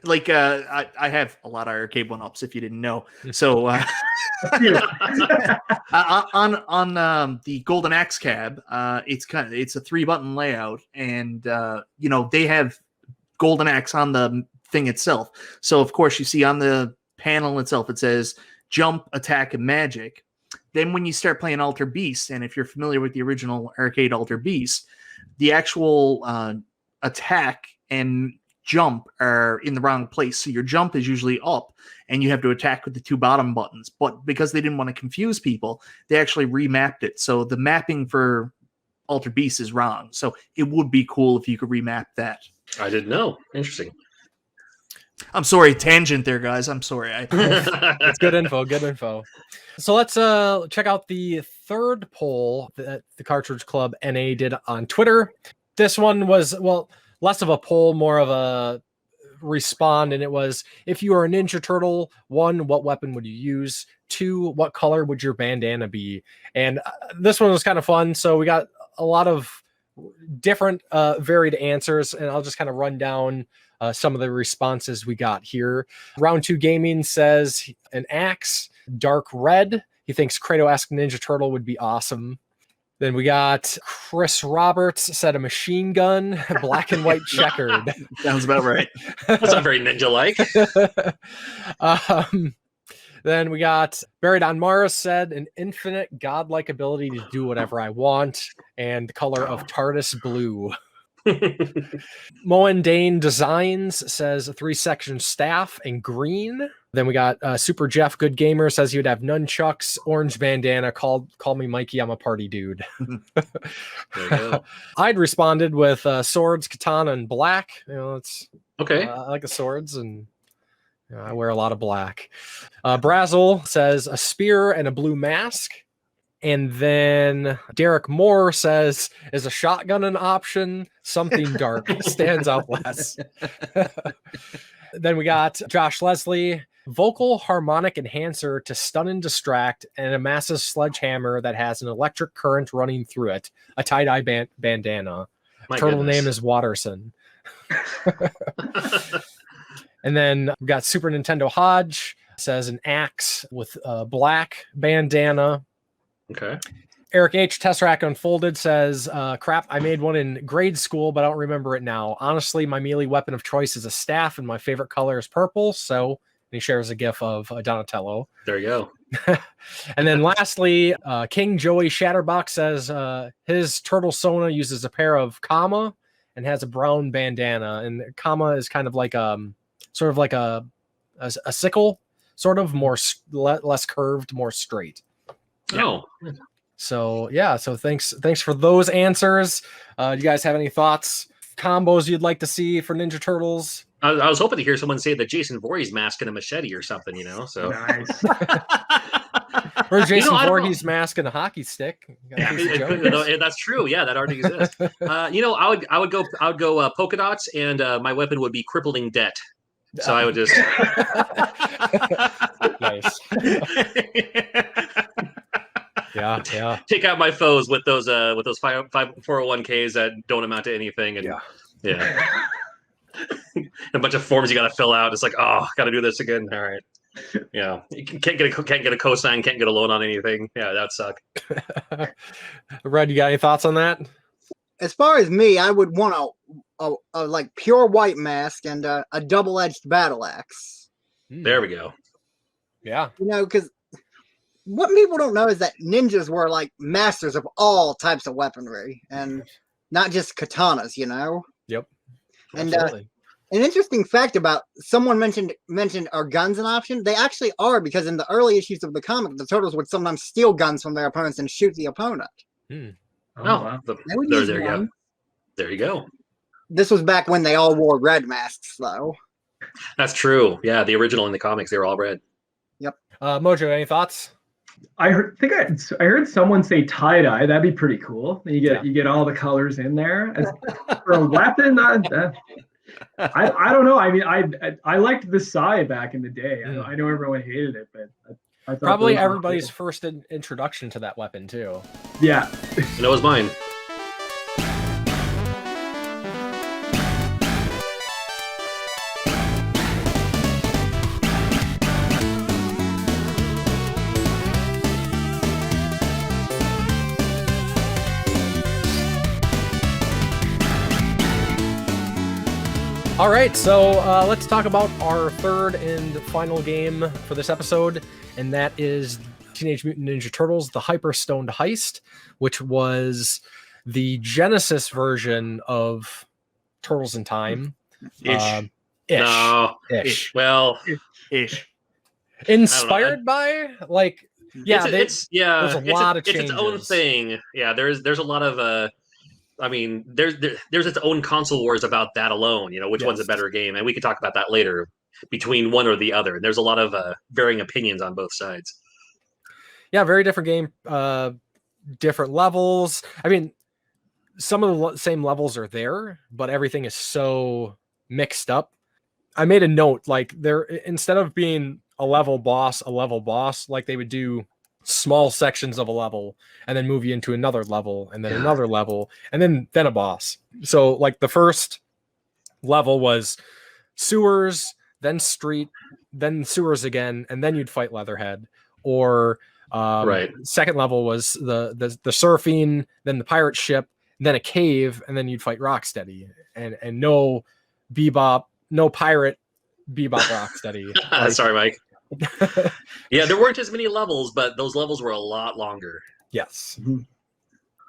D: Like I have a lot of arcade 1-ups if you didn't know. So on the Golden Axe cab, it's a 3-button layout, and they have Golden Axe on the thing itself. So of course you see on the panel itself it says jump, attack, and magic. Then when you start playing Alter Beast, and if you're familiar with the original arcade Alter Beast, the actual attack and jump are in the wrong place. So your jump is usually up and you have to attack with the 2 bottom buttons. But because they didn't want to confuse people, they actually remapped it. So the mapping for Alter Beast is wrong. So it would be cool if you could remap that.
E: I didn't know. Interesting.
D: I'm sorry, tangent there, guys. I'm sorry.
A: It's good info. So let's check out the third poll that the Cartridge Club NA did on Twitter. This one was, less of a poll, more of a respond, and it was, if you are a Ninja Turtle, 1, what weapon would you use? 2, what color would your bandana be? And this one was kind of fun, so we got a lot of different varied answers, and I'll just kind of run down some of the responses we got here. Round 2 Gaming says an axe, dark red. He thinks Kratos-esque Ninja Turtle would be awesome. Then we got Chris Roberts said a machine gun, black and white checkered.
D: Sounds about right.
E: That's not very ninja-like.
A: Then we got Buried on Mars said an infinite godlike ability to do whatever I want, and the color of TARDIS blue. Moen Dane Designs says a 3-section staff and green. Then we got Super Jeff Good Gamer says he would have nunchucks, orange bandana, call me Mikey, I'm a party dude.
E: There you go.
A: I'd responded with swords, katana, and black. It's
E: Okay.
A: I like the swords, and I wear a lot of black. Brazel says a spear and a blue mask. And then Derek Moore says, is a shotgun an option? Something dark stands out less. Then we got Josh Leslie, vocal harmonic enhancer to stun and distract, and a massive sledgehammer that has an electric current running through it, a tie-dye bandana. Turtle name is Watterson. And then we got Super Nintendo Hodge, says an axe with a black bandana.
E: Okay.
A: Eric H. Tesseract Unfolded says, crap, I made one in grade school, but I don't remember it now. Honestly, my melee weapon of choice is a staff, and my favorite color is purple. So he shares a gif of Donatello.
E: There you go.
A: And then lastly, King Joey Shatterbox says his Turtle Sona uses a pair of Kama and has a brown bandana. And Kama is kind of like sort of like a sickle, sort of more less curved, more straight.
E: Oh.
A: So yeah, so thanks for those answers. Do you guys have any thoughts, combos you'd like to see for Ninja Turtles?
E: I was hoping to hear someone say that Jason Voorhees mask and a machete or something, So
B: Nice.
A: Or Jason Voorhees mask and a hockey stick.
E: That's true. Yeah, that already exists. I would go polka dots, and my weapon would be crippling debt. So I would just
A: Nice. Yeah.
E: Take out my foes with those 401ks that don't amount to anything, and yeah. A bunch of forms you got to fill out. It's like, oh, got to do this again. All right. Yeah, you can't get a cosign, can't get a loan on anything. Yeah, that suck.
A: Red, you got any thoughts on that?
C: As far as me, I would want a like pure white mask and a double-edged battle axe.
E: There we go.
C: Yeah, because what people don't know is that ninjas were like masters of all types of weaponry and not just katanas.
A: Yep.
C: And an interesting fact about someone mentioned are guns an option? They actually are, because in the early issues of the comic, the Turtles would sometimes steal guns from their opponents and shoot the opponent.
E: There you go. There you go.
C: This was back when they all wore red masks, though.
E: That's true. Yeah, the original in the comics, they were all red.
A: Mojo, any thoughts?
B: I heard someone say tie dye. That'd be pretty cool. You get all the colors in there. For a weapon, I don't know. I mean, I liked the Sai back in the day. I know everyone hated it, but I thought
A: Probably
B: those were
A: everybody's
B: cool.
A: first introduction to that weapon too.
B: Yeah.
E: And it was mine.
A: All right, so let's talk about our third and final game for this episode, and that is Teenage Mutant Ninja Turtles: The Hyperstone Heist, which was the Genesis version of Turtles in Time.
D: Ish.
A: Ish.
E: No.
A: Ish.
E: Well,
D: Ish.
A: Inspired by, like, yeah,
E: there's a
A: lot of
E: It's its own
A: changes.
E: thing. Yeah, there's a lot of I mean, there's its own console wars about that alone. You know, which one's a
A: Yes.
E: better game, and we can talk about that later between one or the other. And there's a lot of varying opinions on both sides.
A: Yeah, very different game, different levels. I mean, some of the same levels are there, but everything is so mixed up. I made a note, like, there, instead of being a level boss, like they would do small sections of a level and then move you into another level and then another level and then a boss. So like the first level was sewers, then street, then sewers again, and then you'd fight Leatherhead. Or
E: Right.
A: second level was the surfing, then the pirate ship, then a cave, and then you'd fight Rocksteady. And no Bebop, no pirate Bebop Rocksteady. Like,
E: Sorry, Mike. Yeah, there weren't as many levels, but those levels were a lot longer.
A: yes.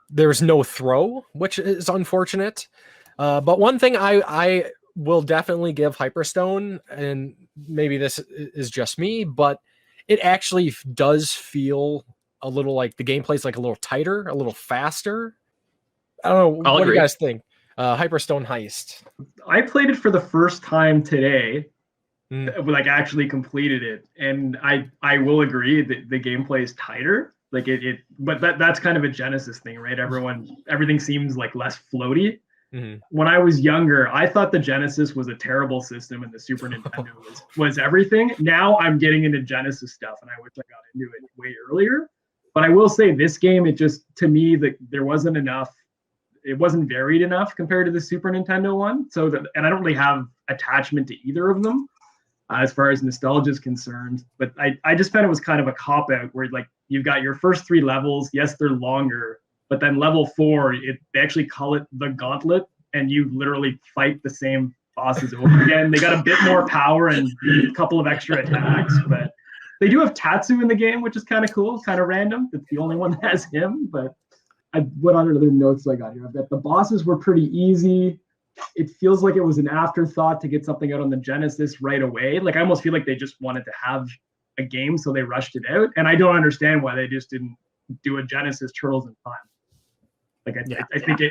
A: There's no throw, which is unfortunate. But one thing I will definitely give Hyperstone, and maybe this is just me, but it actually does feel a little like the gameplay's like a little tighter, a little faster. I don't know.
E: I'll
A: What do
E: agree.
A: you guys think? Hyperstone Heist.
B: I played it for the first time today.
A: Mm.
B: Like actually completed it, and I will agree that the gameplay is tighter. Like but that's kind of a Genesis thing, right? Everything seems like less floaty.
A: Mm-hmm.
B: When I was younger, I thought the Genesis was a terrible system and the Super Nintendo was everything. Now I'm getting into Genesis stuff, and I wish I got into it way earlier. But I will say this game, it just, to me, there wasn't enough. It wasn't varied enough compared to the Super Nintendo one. So and I don't really have attachment to either of them as far as nostalgia is concerned. But I just found it was kind of a cop-out where, like, you've got your first three levels. Yes, they're longer. But then level 4, they actually call it the Gauntlet, and you literally fight the same bosses over again. They got a bit more power and a couple of extra attacks, but they do have Tatsu in the game, which is kind of cool. It's kind of random. It's the only one that has him. But what other notes I got here? I've got the bosses were pretty easy. It feels like it was an afterthought to get something out on the Genesis right away. Like, I almost feel like they just wanted to have a game, so they rushed it out. And I don't understand why they just didn't do a Genesis Turtles in Time. Like,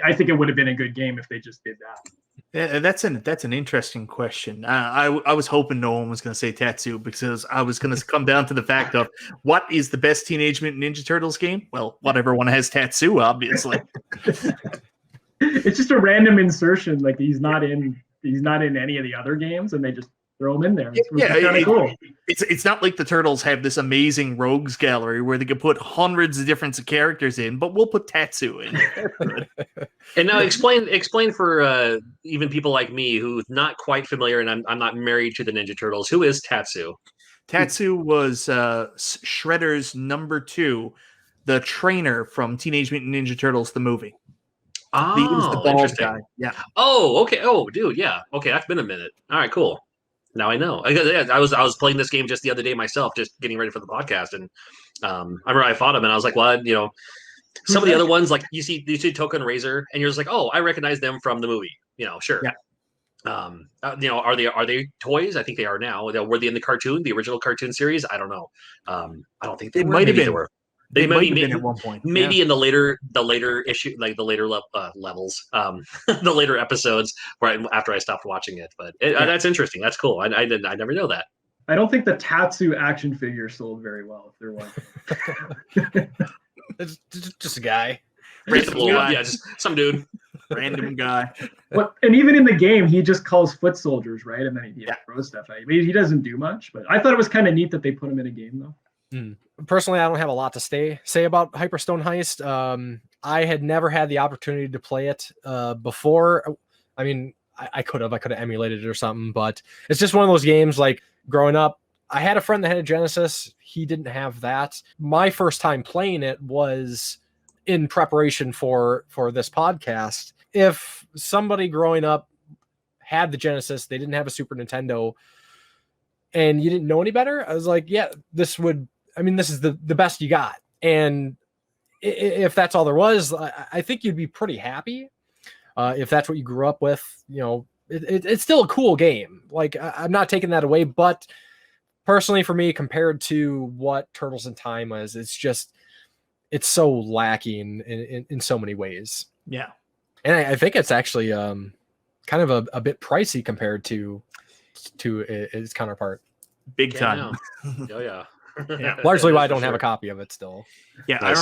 B: I think it would have been a good game if they just did that.
D: Yeah, that's an interesting question. I was hoping no one was going to say Tatsu, because I was going to come down to the fact of what is the best Teenage Mutant Ninja Turtles game? Well, whatever one has Tatsu, obviously.
B: It's just a random insertion. Like, he's not in any of the other games, and they just throw him in there. It's kind of cool.
D: It's not like the Turtles have this amazing rogues gallery where they could put hundreds of different characters in, but we'll put Tatsu in.
E: And now explain for even people like me who's not quite familiar, and I'm not married to the Ninja Turtles. Who is Tatsu?
D: Tatsu was Shredder's number 2, the trainer from Teenage Mutant Ninja Turtles, the movie. He was the bald
E: interesting.
D: guy. Yeah.
E: Oh, okay. Oh, dude, yeah. Okay, that's been a minute. All right, cool. Now I know. I was playing this game just the other day myself, just getting ready for the podcast, and I remember I fought him, and I was like, "Well, you know, some of the other ones, like you see Token Razor, and you're just like, oh, I recognize them from the movie. You know, sure.
D: Yeah.
E: You know, are they toys? I think they are now. Were they in the cartoon, the original cartoon series? I don't know. I don't think they
D: It
E: were.
D: might have
E: Maybe
D: been.
E: they were.
D: They might have
E: maybe
D: been at one point.
E: maybe in the later issue, like the later levels, the later episodes, where after I stopped watching it. But that's interesting. That's cool. I never know that.
B: I don't think the Tatsu action figure sold very well. If there was,
A: It's just a guy.
E: Just some dude.
D: Random guy.
B: But and even in the game, he just calls foot soldiers, right? And then he throws stuff at you. He doesn't do much. But I thought it was kind of neat that they put him in a game, though.
A: Personally, I don't have a lot to say about Hyperstone Heist. I had never had the opportunity to play it before. I mean, I could have emulated it or something, but it's just one of those games. Like growing up, I had a friend that had a Genesis. He didn't have that. My first time playing it was in preparation for this podcast. If somebody growing up had the Genesis, they didn't have a Super Nintendo, and you didn't know any better, I was like, yeah, this is the best you got. And if that's all there was, I think you'd be pretty happy. If that's what you grew up with, it's still a cool game. Like, I'm not taking that away, but personally for me, compared to what Turtles in Time is, it's so lacking in so many ways.
D: Yeah.
A: And I think it's actually kind of a bit pricey compared to its counterpart.
D: Big time.
E: Oh yeah.
A: Largely why I don't have a copy of it still.
D: Yeah, I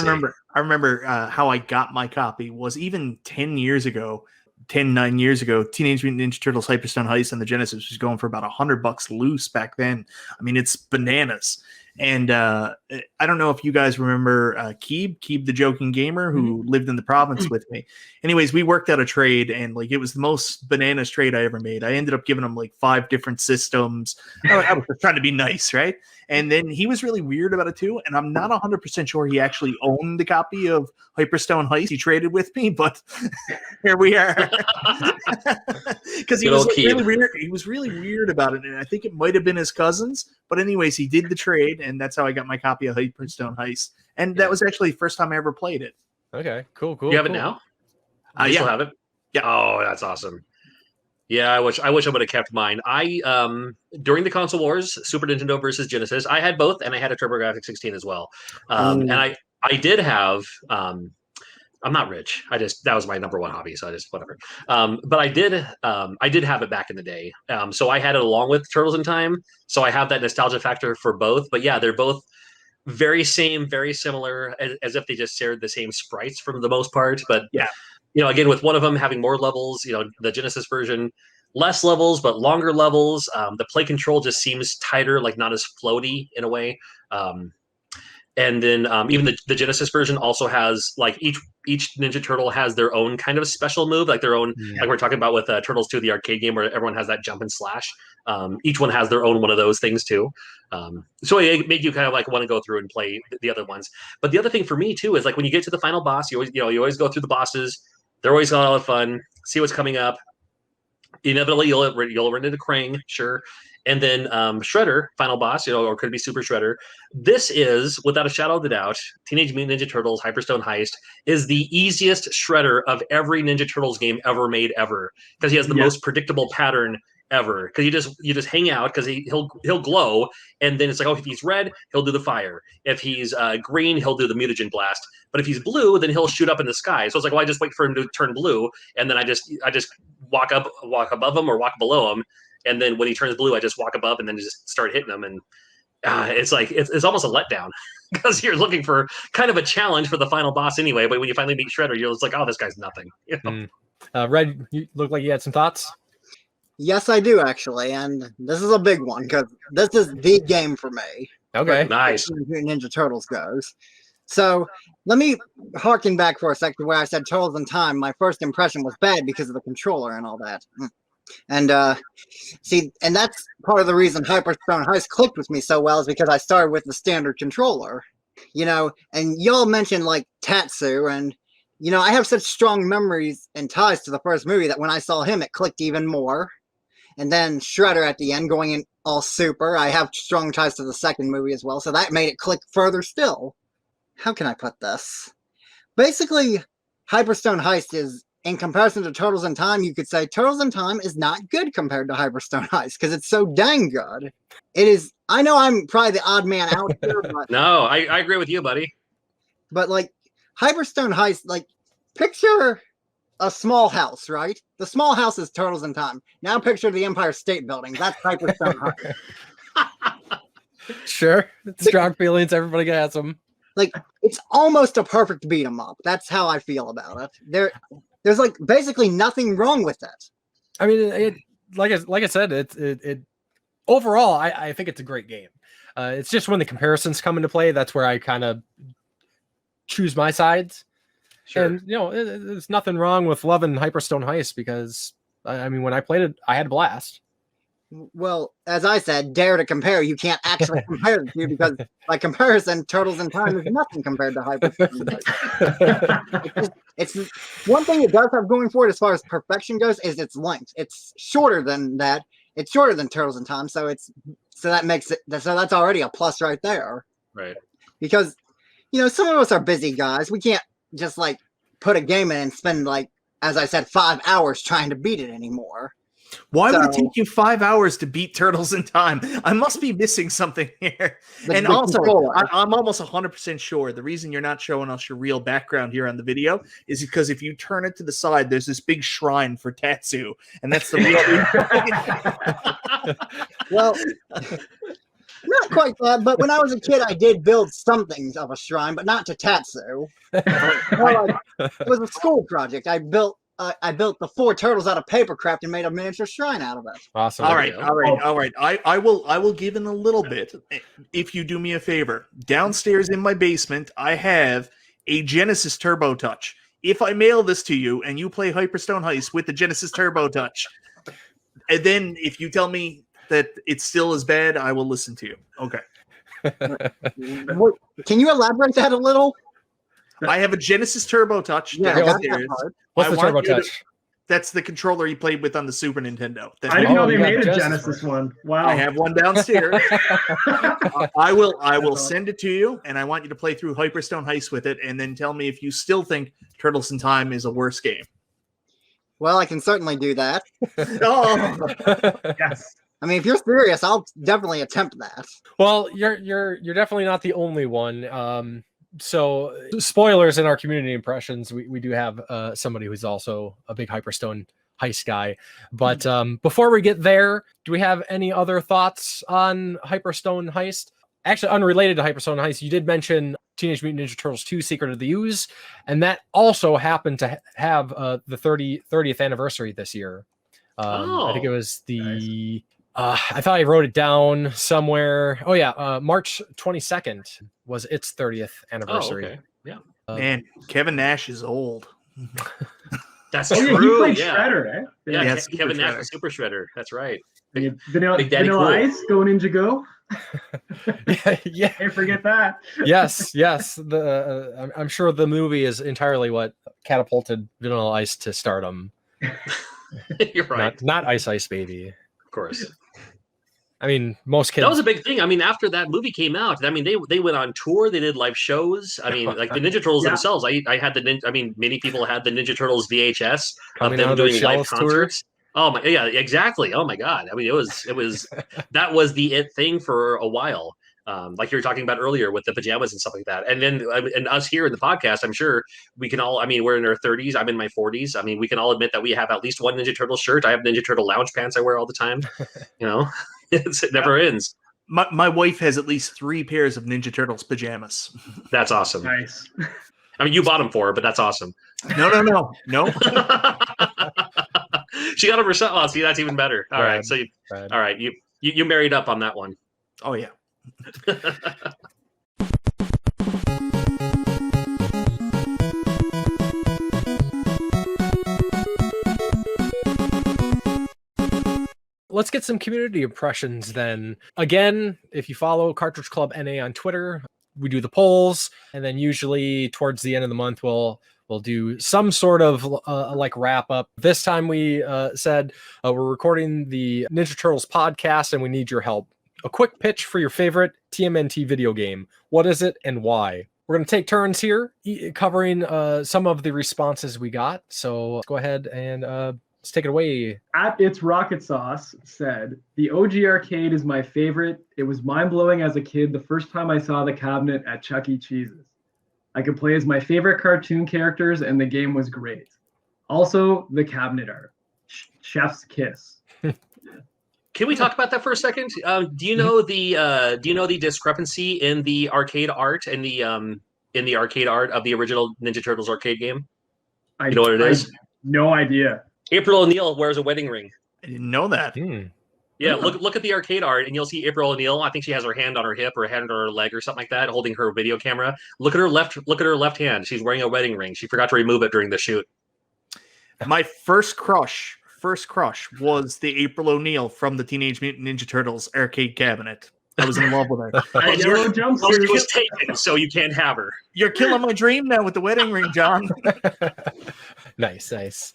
D: remember how I got my copy was even 9 years ago, Teenage Mutant Ninja Turtles Hyperstone Heist on the Genesis was going for about $100 loose back then. I mean, it's bananas. And I don't know if you guys remember Keeb the Joking Gamer, who lived in the province with me. Anyways, we worked out a trade, and like it was the most bananas trade I ever made. I ended up giving him like 5 different systems. I was trying to be nice, right? And then he was really weird about it too. And I'm not 100% sure he actually owned the copy of Hyperstone Heist he traded with me, but here we are. Because he was really weird. He was really weird about it, and I think it might have been his cousins. But anyways, he did the trade, and that's how I got my copy of Hyperstone Heist. And that was actually the first time I ever played it.
A: Okay, cool.
E: You have it now? You still have it?
D: Yeah.
E: Oh, that's awesome. Yeah, I wish I would have kept mine. I during the console wars, Super Nintendo versus Genesis, I had both, and I had a TurboGrafx 16 as well. And I did have. I'm not rich. That was my number one hobby, so I just whatever. But I did have it back in the day. So I had it along with Turtles in Time. So I have that nostalgia factor for both. But yeah, they're both very similar, as if they just shared the same sprites for the most part. But
D: yeah.
E: Again, with one of them having more levels, the Genesis version, less levels, but longer levels. The play control just seems tighter, like not as floaty in a way. And then even the Genesis version also has like each Ninja Turtle has their own kind of special move, like their own, like we're talking about with Turtles 2, the arcade game where everyone has that jump and slash. Each one has their own one of those things too. So it made you kind of like want to go through and play the other ones. But the other thing for me too is like when you get to the final boss, you always go through the bosses. They're always got a lot of fun. See what's coming up. Inevitably, you'll run into Krang, sure. And then Shredder, final boss, or could it be Super Shredder? This is, without a shadow of a doubt, Teenage Mutant Ninja Turtles Hyperstone Heist is the easiest Shredder of every Ninja Turtles game ever made ever, because he has the most predictable pattern ever. Because you just hang out because he'll glow, and then it's like, oh, if he's red, he'll do the fire. If he's green, he'll do the mutagen blast. But if he's blue, then he'll shoot up in the sky. So it's like, well, I just wait for him to turn blue, and then I just walk above him or walk below him. And then when he turns blue, I just walk above and then just start hitting him. And it's like it's almost a letdown because you're looking for kind of a challenge for the final boss anyway. But when you finally meet Shredder, you're just like, oh, this guy's nothing.
A: Red, you look like you had some thoughts.
C: Yes, I do actually, and this is a big one because this is the game for me.
A: Okay,
E: nice.
C: Ninja Turtles goes. So let me harken back for a second to where I said Turtles in Time. My first impression was bad because of the controller and all that. And see, and that's part of the reason Hyperstone Heist clicked with me so well is because I started with the standard controller, and y'all mentioned like Tatsu, and I have such strong memories and ties to the first movie that when I saw him, it clicked even more. And then Shredder at the end going in all super. I have strong ties to the second movie as well, so that made it click further still. How can I put this? Basically, Hyperstone Heist is, in comparison to Turtles in Time, you could say Turtles in Time is not good compared to Hyperstone Heist because it's so dang good. It is. I know I'm probably the odd man out here, but
E: no, I agree with you, buddy.
C: But like Hyperstone Heist, like picture a small house, right? The small house is Turtles in Time. Now picture the Empire State Building. That's Hyperstone Heist.
A: Sure. Strong feelings. Everybody has them.
C: Like it's almost a perfect beat 'em up. That's how I feel about it. There's like basically nothing wrong with it.
A: I mean, like I said, it overall, I think it's a great game. It's just when the comparisons come into play, that's where I kind of choose my sides.
E: Sure.
A: And there's nothing wrong with loving Hyperstone Heist because I mean, when I played it, I had a blast.
C: Well, as I said, dare to compare. You can't actually compare the two because by comparison, Turtles in Time is nothing compared to Hyperstone Heist. It's one thing it does have going for it as far as perfection goes is its length. It's shorter than that. It's shorter than Turtles in Time, so that makes it so that's already a plus right there.
E: Right.
C: Because some of us are busy guys. We can't just like put a game in and spend like, as I said, 5 hours trying to beat it anymore.
D: Why would it take you 5 hours to beat Turtles in Time? I must be missing something here. And also, I'm almost 100% sure the reason you're not showing us your real background here on the video is because if you turn it to the side, there's this big shrine for Tatsu, and that's the real.
C: Well, not quite that, but when I was a kid, I did build something of a shrine, but not to Tatsu. It was a school project. I built the 4 turtles out of papercraft and made a miniature shrine out of it.
A: Awesome.
D: All right. I will give in a little bit if you do me a favor. Downstairs in my basement, I have a Genesis Turbo Touch. If I mail this to you and you play Hyperstone Heist with the Genesis Turbo Touch, and then if you tell me that it's still as bad, I will listen to you. Okay.
C: Can you elaborate that a little?
D: I have a Genesis Turbo Touch downstairs.
A: What's the Turbo Touch?
D: That's the controller you played with on the Super Nintendo.
B: I didn't know they made a Genesis one. Wow.
D: I have one downstairs. I will send it to you, and I want you to play through Hyperstone Heist with it, and then tell me if you still think Turtles in Time is a worse game.
C: Well, I can certainly do that.
D: Oh.
B: Yes.
C: I mean, if you're serious, I'll definitely attempt that.
A: Well, you're definitely not the only one. So spoilers in our community impressions, we do have somebody who's also a big Hyperstone Heist guy. But before we get there, do we have any other thoughts on Hyperstone Heist? Actually, unrelated to Hyperstone Heist, you did mention Teenage Mutant Ninja Turtles 2 Secret of the Ooze, and that also happened to have the 30th anniversary this year. I think it was the... I thought I wrote it down somewhere. Oh yeah, March 22nd was its 30th anniversary.
E: Oh, okay. Yeah.
D: Man, Kevin Nash is old.
E: That's
B: true.
E: true.
B: He played
E: Yeah.
B: Shredder, eh?
E: Yeah,
D: Super
E: Kevin Nash
D: Shredder.
E: was Super Shredder. That's right.
B: Vanilla
E: Big Daddy Cool.
B: Ice, Go Ninja Go.
A: Yeah.
B: Can't forget that.
A: Yes. I'm sure the movie is entirely what catapulted Vanilla Ice to stardom.
E: You're right.
A: Not Ice Ice Baby.
E: Of course.
A: I mean, most kids.
E: That was a big thing. I mean, after that movie came out, I mean, they went on tour. They did live shows. I mean, like the Ninja Turtles themselves. I had many people had the Ninja Turtles VHS of them doing live concerts. Oh my, yeah, exactly. Oh my God. I mean, it was that was the it thing for a while. Like you were talking about earlier with the pajamas and stuff like that. And then, and us here in the podcast, I'm sure we can all, I mean, we're in our 30s. I'm in my 40s. I mean, we can all admit that we have at least one Ninja Turtle shirt. I have Ninja Turtle lounge pants I wear all the time. It never ends.
D: My wife has at least 3 pairs of Ninja Turtles pajamas.
E: That's awesome.
B: Nice.
E: I mean, you bought them for her, but that's awesome.
D: No.
E: She got them herself. Oh, see, that's even better. All right. So, all right. You married up on that one.
D: Oh, yeah.
A: Let's get some community impressions then. Again, if you follow Cartridge Club NA on Twitter, we do the polls, and then usually towards the end of the month we'll do some sort of like wrap up. This time we said we're recording the Ninja Turtles podcast and we need your help. A quick pitch for your favorite TMNT video game. What is it and why? We're going to take turns here covering some of the responses we got. So let's go ahead and let's take it away.
B: At It's Rocket Sauce said, the OG arcade is my favorite. It was mind-blowing as a kid the first time I saw the cabinet at Chuck E. Cheese's. I could play as my favorite cartoon characters, and the game was great. Also, the cabinet art. Chef's kiss.
E: Can we talk about that for a second? Do you know the discrepancy in the arcade art and the arcade art of the original Ninja Turtles arcade game? You know what it is?
B: No idea.
E: April O'Neil wears a wedding ring.
D: I didn't know that.
E: Yeah, look at the arcade art, and you'll see April O'Neil. I think she has her hand on her hip or a hand on her leg or something like that, holding her video camera. Look at her left hand. She's wearing a wedding ring. She forgot to remove it during the shoot.
D: My first crush was the April O'Neil from the Teenage Mutant Ninja Turtles arcade cabinet. I was in love with her.
E: And
B: Yellow
E: she
B: jumpsuit.
E: was taken, so you can't have her.
D: You're killing my dream now with the wedding ring, John.
A: Nice.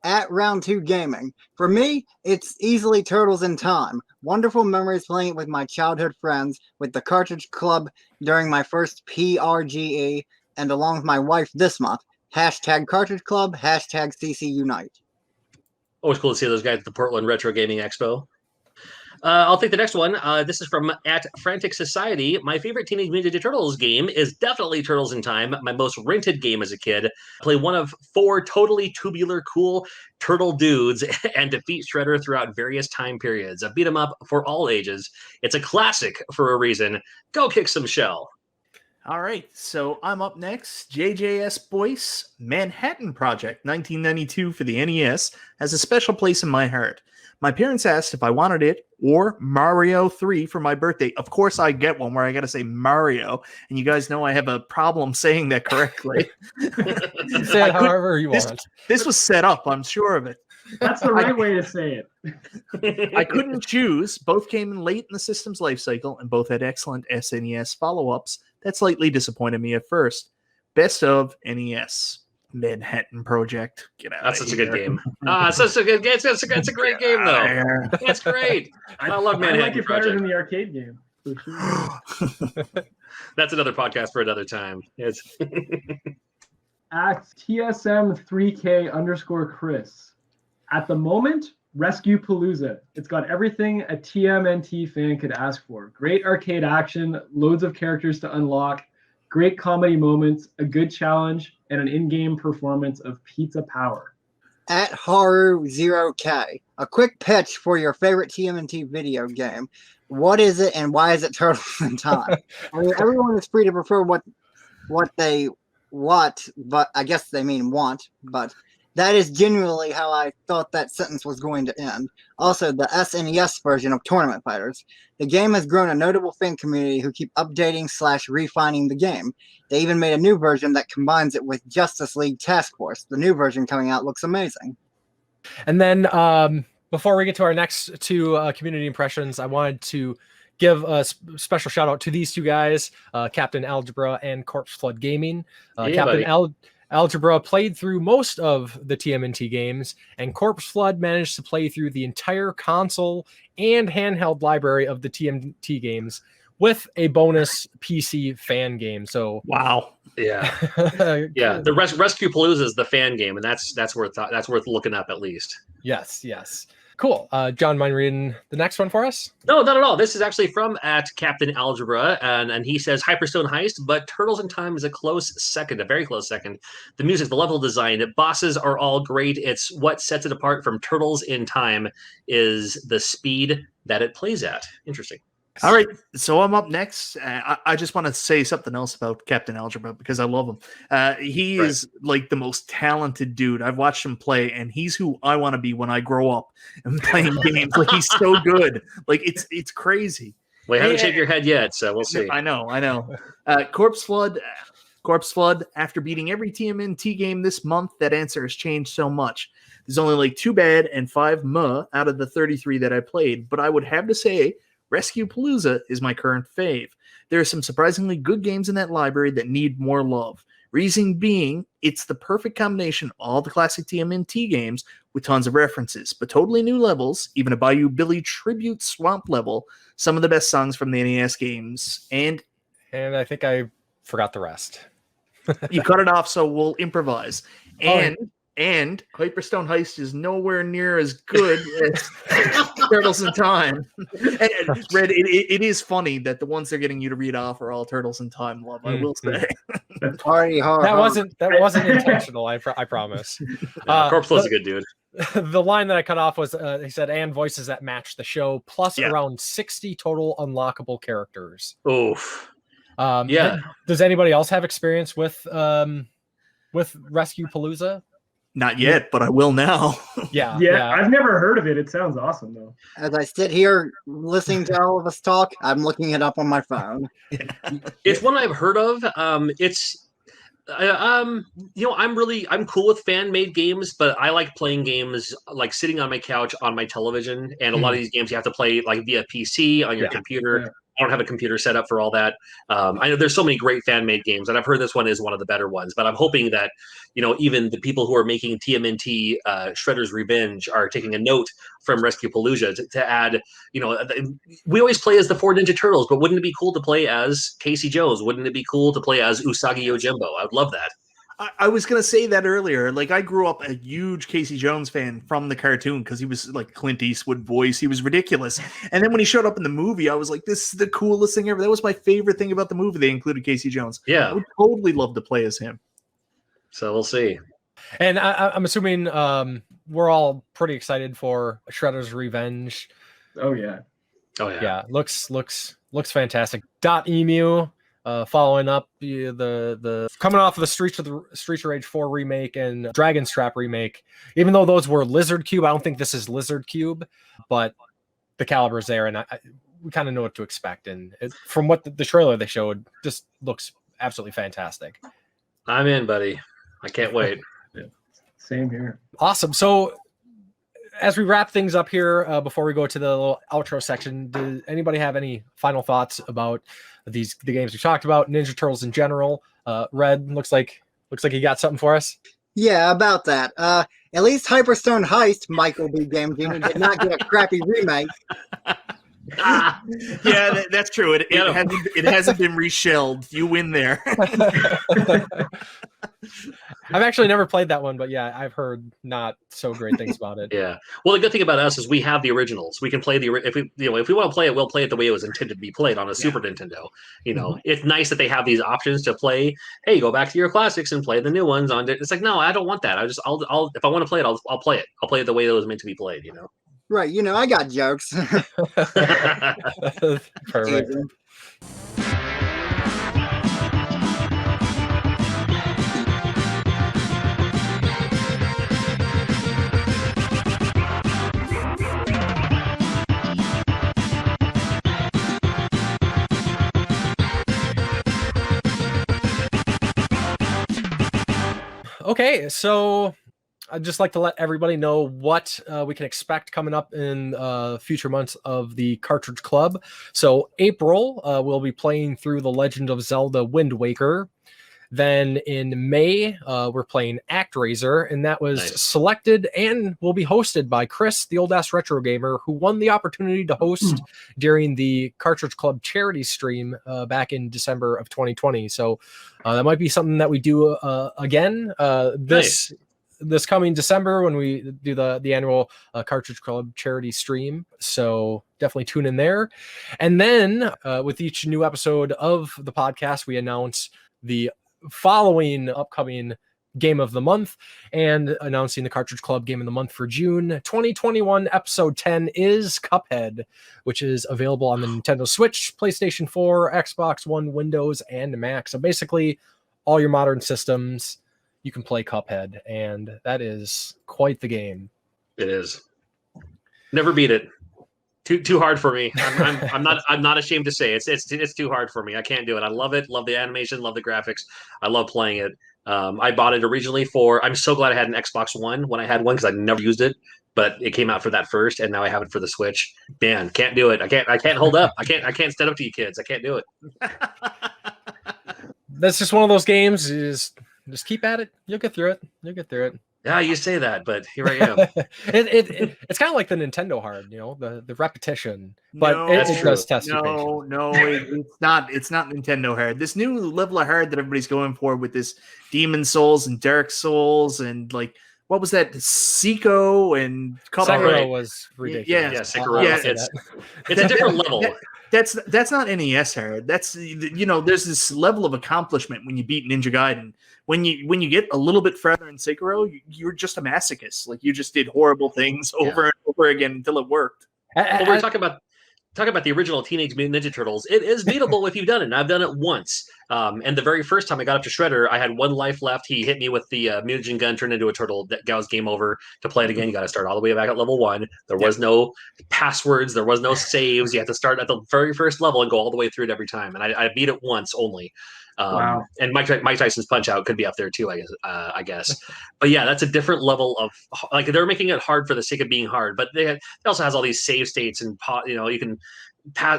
C: At Round 2 Gaming. For me, it's easily Turtles in Time. Wonderful memories playing it with my childhood friends, with the Cartridge Club during my first PRGE, and along with my wife this month. Hashtag Cartridge Club, hashtag CC Unite.
E: Always cool to see those guys at the Portland Retro Gaming Expo. I'll take the next one. This is from at Frantic Society. My favorite Teenage Mutant Ninja Turtles game is definitely Turtles in Time. My most rented game as a kid. Play one of 4 totally tubular, cool turtle dudes and defeat Shredder throughout various time periods. A beat 'em up for all ages. It's a classic for a reason. Go kick some shell.
D: All right, so I'm up next. JJS Boyce, Manhattan Project, 1992 for the NES, has a special place in my heart. My parents asked if I wanted it or Mario 3 for my birthday. Of course, I get one where I got to say Mario, and you guys know I have a problem saying that correctly.
A: Say it however you want.
D: This was set up, I'm sure of it.
B: That's the right way to say it.
D: I couldn't choose. Both came in late in the system's life cycle, and both had excellent SNES follow-ups that slightly disappointed me at first. Best of NES. Manhattan Project. Get out.
E: That's such a good game. It's such a good game. It's a great game, though. It's great. I love Manhattan
B: I like it
E: Project.
B: better than the arcade game. For sure.
E: That's another podcast for another time. It's
B: At TSM3K_Chris. At the moment, Rescue Palooza. It's got everything a TMNT fan could ask for. Great arcade action, loads of characters to unlock, great comedy moments, a good challenge, and an in-game performance of Pizza Power.
C: At Haru0K. A quick pitch for your favorite TMNT video game. What is it and why is it Turtles in Time? I mean, everyone is free to prefer what they want, but I guess they mean want, but that is genuinely how I thought that sentence was going to end. Also, the SNES version of Tournament Fighters. The game has grown a notable fan community who keep updating / refining the game. They even made a new version that combines it with Justice League Task Force. The new version coming out looks amazing.
A: And then before we get to our next 2 community impressions, I wanted to give a special shout out to these 2 guys, Captain Algebra and Corpse Flood Gaming. Captain Algebra played through most of the TMNT games, and Corpse Flood managed to play through the entire console and handheld library of the TMNT games with a bonus PC fan game. So
D: wow.
E: Yeah. Yeah. The Rescue Palooza is the fan game, and that's worth looking up at least.
A: Yes. Cool. John, mind reading the next one for us?
E: No, not at all. This is actually from at Captain Algebra, and he says Hyperstone Heist, but Turtles in Time is a close second, a very close second. The music, the level design, the bosses are all great. It's what sets it apart from Turtles in Time is the speed that it plays at. Interesting.
D: All right, so I'm up next. I just want to say something else about Captain Algebra because I love him. He is like the most talented dude. I've watched him play, and he's who I want to be when I grow up and playing games. Like he's so good. Like it's crazy.
E: We haven't shaved your head yet, so we'll see.
D: I know. Corpse Flood. After beating every TMNT game this month, that answer has changed so much. There's only like 2 bad and 5 meh out of the 33 that I played, but I would have to say Rescue Palooza is my current fave. There are some surprisingly good games in that library that need more love. Reason being, it's the perfect combination of all the classic TMNT games with tons of references, but totally new levels, even a Bayou Billy tribute swamp level, some of the best songs from the NES games, and
A: I think I forgot the rest.
D: You cut it off, so we'll improvise. And Hyperstone Heist is nowhere near as good as Turtles in Time. And Red, it is funny that the ones they're getting you to read off are all Turtles in Time love, I will say.
C: Party hard.
A: That wasn't intentional. I promise.
E: Corpse was a good dude.
A: The line that I cut off was he said, "And voices that match the show, plus
D: Yeah.
A: around 60 total unlockable characters."
E: Oof.
A: Does anybody else have experience with Rescue Palooza?
D: Not yet, but I will now.
A: Yeah.
B: I've never heard of it. It sounds awesome though.
C: As I sit here listening to all of us talk, I'm looking it up on my phone.
E: It's one I've heard of. I'm cool with fan made games, but I like playing games like sitting on my couch on my television. And a lot of these games you have to play like via PC on your computer.
B: Yeah.
E: I don't have a computer set up for all that. I know there's so many great fan made games, and I've heard this one is one of the better ones. But I'm hoping that even the people who are making TMNT Shredder's Revenge are taking a note from Rescue Palooza to add. We always play as the 4 Ninja Turtles, but wouldn't it be cool to play as Casey Jones? Wouldn't it be cool to play as Usagi Yojimbo? I would love that.
D: I was going to say that earlier. Like, I grew up a huge Casey Jones fan from the cartoon because he was like Clint Eastwood voice. He was ridiculous. And then when he showed up in the movie, I was like, this is the coolest thing ever. That was my favorite thing about the movie. They included Casey Jones.
E: Yeah.
D: I would totally love to play as him.
E: So we'll see.
A: And I'm assuming we're all pretty excited for Shredder's Revenge.
B: Oh yeah.
A: Yeah, looks fantastic. .emu following up the coming off of the Streets of Rage 4 remake and Dragon's Trap remake. Even though those were Lizard Cube, I don't think this is Lizard Cube, but the caliber's there, and we kind of know what to expect. And from what the trailer they showed, just looks absolutely fantastic.
E: I'm in, buddy. I can't wait.
B: Same here.
A: Awesome. So as we wrap things up here, before we go to the little outro section, does anybody have any final thoughts about the games we talked about, Ninja Turtles in general? Red looks like you got something for us.
C: Yeah, about that. At least Hyperstone Heist, Michael B. Game Jr. did not get a crappy remake.
D: Yeah, that's true. It hasn't been reshelled. You win there.
E: Yeah.
D: I've
A: actually never played that one, but yeah, I've heard not so great things about it.
E: Yeah. Well, the good thing about us is we have the originals. We can play if we want to play it, we'll play it the way it was intended to be played on a Super Nintendo. It's nice that they have these options to play. Hey, go back to your classics and play the new ones on it. It's like, no, I don't want that. I'll if I want to play it, I'll play it. I'll play it the way it was meant to be played.
C: Right, I got jokes.
A: Perfect. Okay, so I'd just like to let everybody know what we can expect coming up in future months of the Cartridge Club. So April, we'll be playing through The Legend of Zelda Windwaker. Then in May, we're playing Actraiser, and that was selected and will be hosted by Chris, the old-ass retro gamer, who won the opportunity to host during the Cartridge Club charity stream back in December of 2020. So that might be something that we do again this coming December when we do the annual Cartridge Club charity stream. So definitely tune in there. And then with each new episode of the podcast, we announce the following upcoming game of the month, and announcing the Cartridge Club game of the month for June 2021. Episode 10 is Cuphead, which is available on the Nintendo Switch, PlayStation 4, Xbox One, Windows, and Mac. So basically all your modern systems, you can play Cuphead, and that is quite the game.
E: It is. Never beat it. Too hard for me. I'm not ashamed to say it's too hard for me. I can't do it. I love it. Love the animation. Love the graphics. I love playing it. I bought it originally I'm so glad I had an Xbox One when I had one, because I never used it, but it came out for that first, and now I have it for the Switch. Man, can't do it. I can't hold up. I can't stand up to you kids. I can't do it.
A: That's just one of those games. Just keep at it. You'll get through it.
E: Yeah, you say that, but here I am.
A: It's kind of like the Nintendo hard, the repetition, but it does test your patience.
D: No, it's not Nintendo hard. This new level of hard that everybody's going for with this Demon Souls and Dark Souls and like, what was that? Sekiro and
A: Sekiro was ridiculous.
E: Yeah, Sekiro. Yeah, it's a different level.
D: that's not NES hard. That's there's this level of accomplishment when you beat Ninja Gaiden. When you get a little bit further in Sekiro, you're just a masochist. Like you just did horrible things over and over again until it worked.
E: Well, we're talking about the original Teenage Mutant Ninja Turtles. It is beatable if you've done it. And I've done it once. And the very first time I got up to Shredder, I had one life left. He hit me with the mutagen gun, turned into a turtle. That was game over. To play it again, you got to start all the way back at level 1. There was no passwords. There was no saves. You have to start at the very first level and go all the way through it every time. And I beat it once only.
B: Wow.
E: And Mike Tyson's Punch Out could be up there too, I guess. But yeah, that's a different level of like they're making it hard for the sake of being hard. But it also has all these save states and you can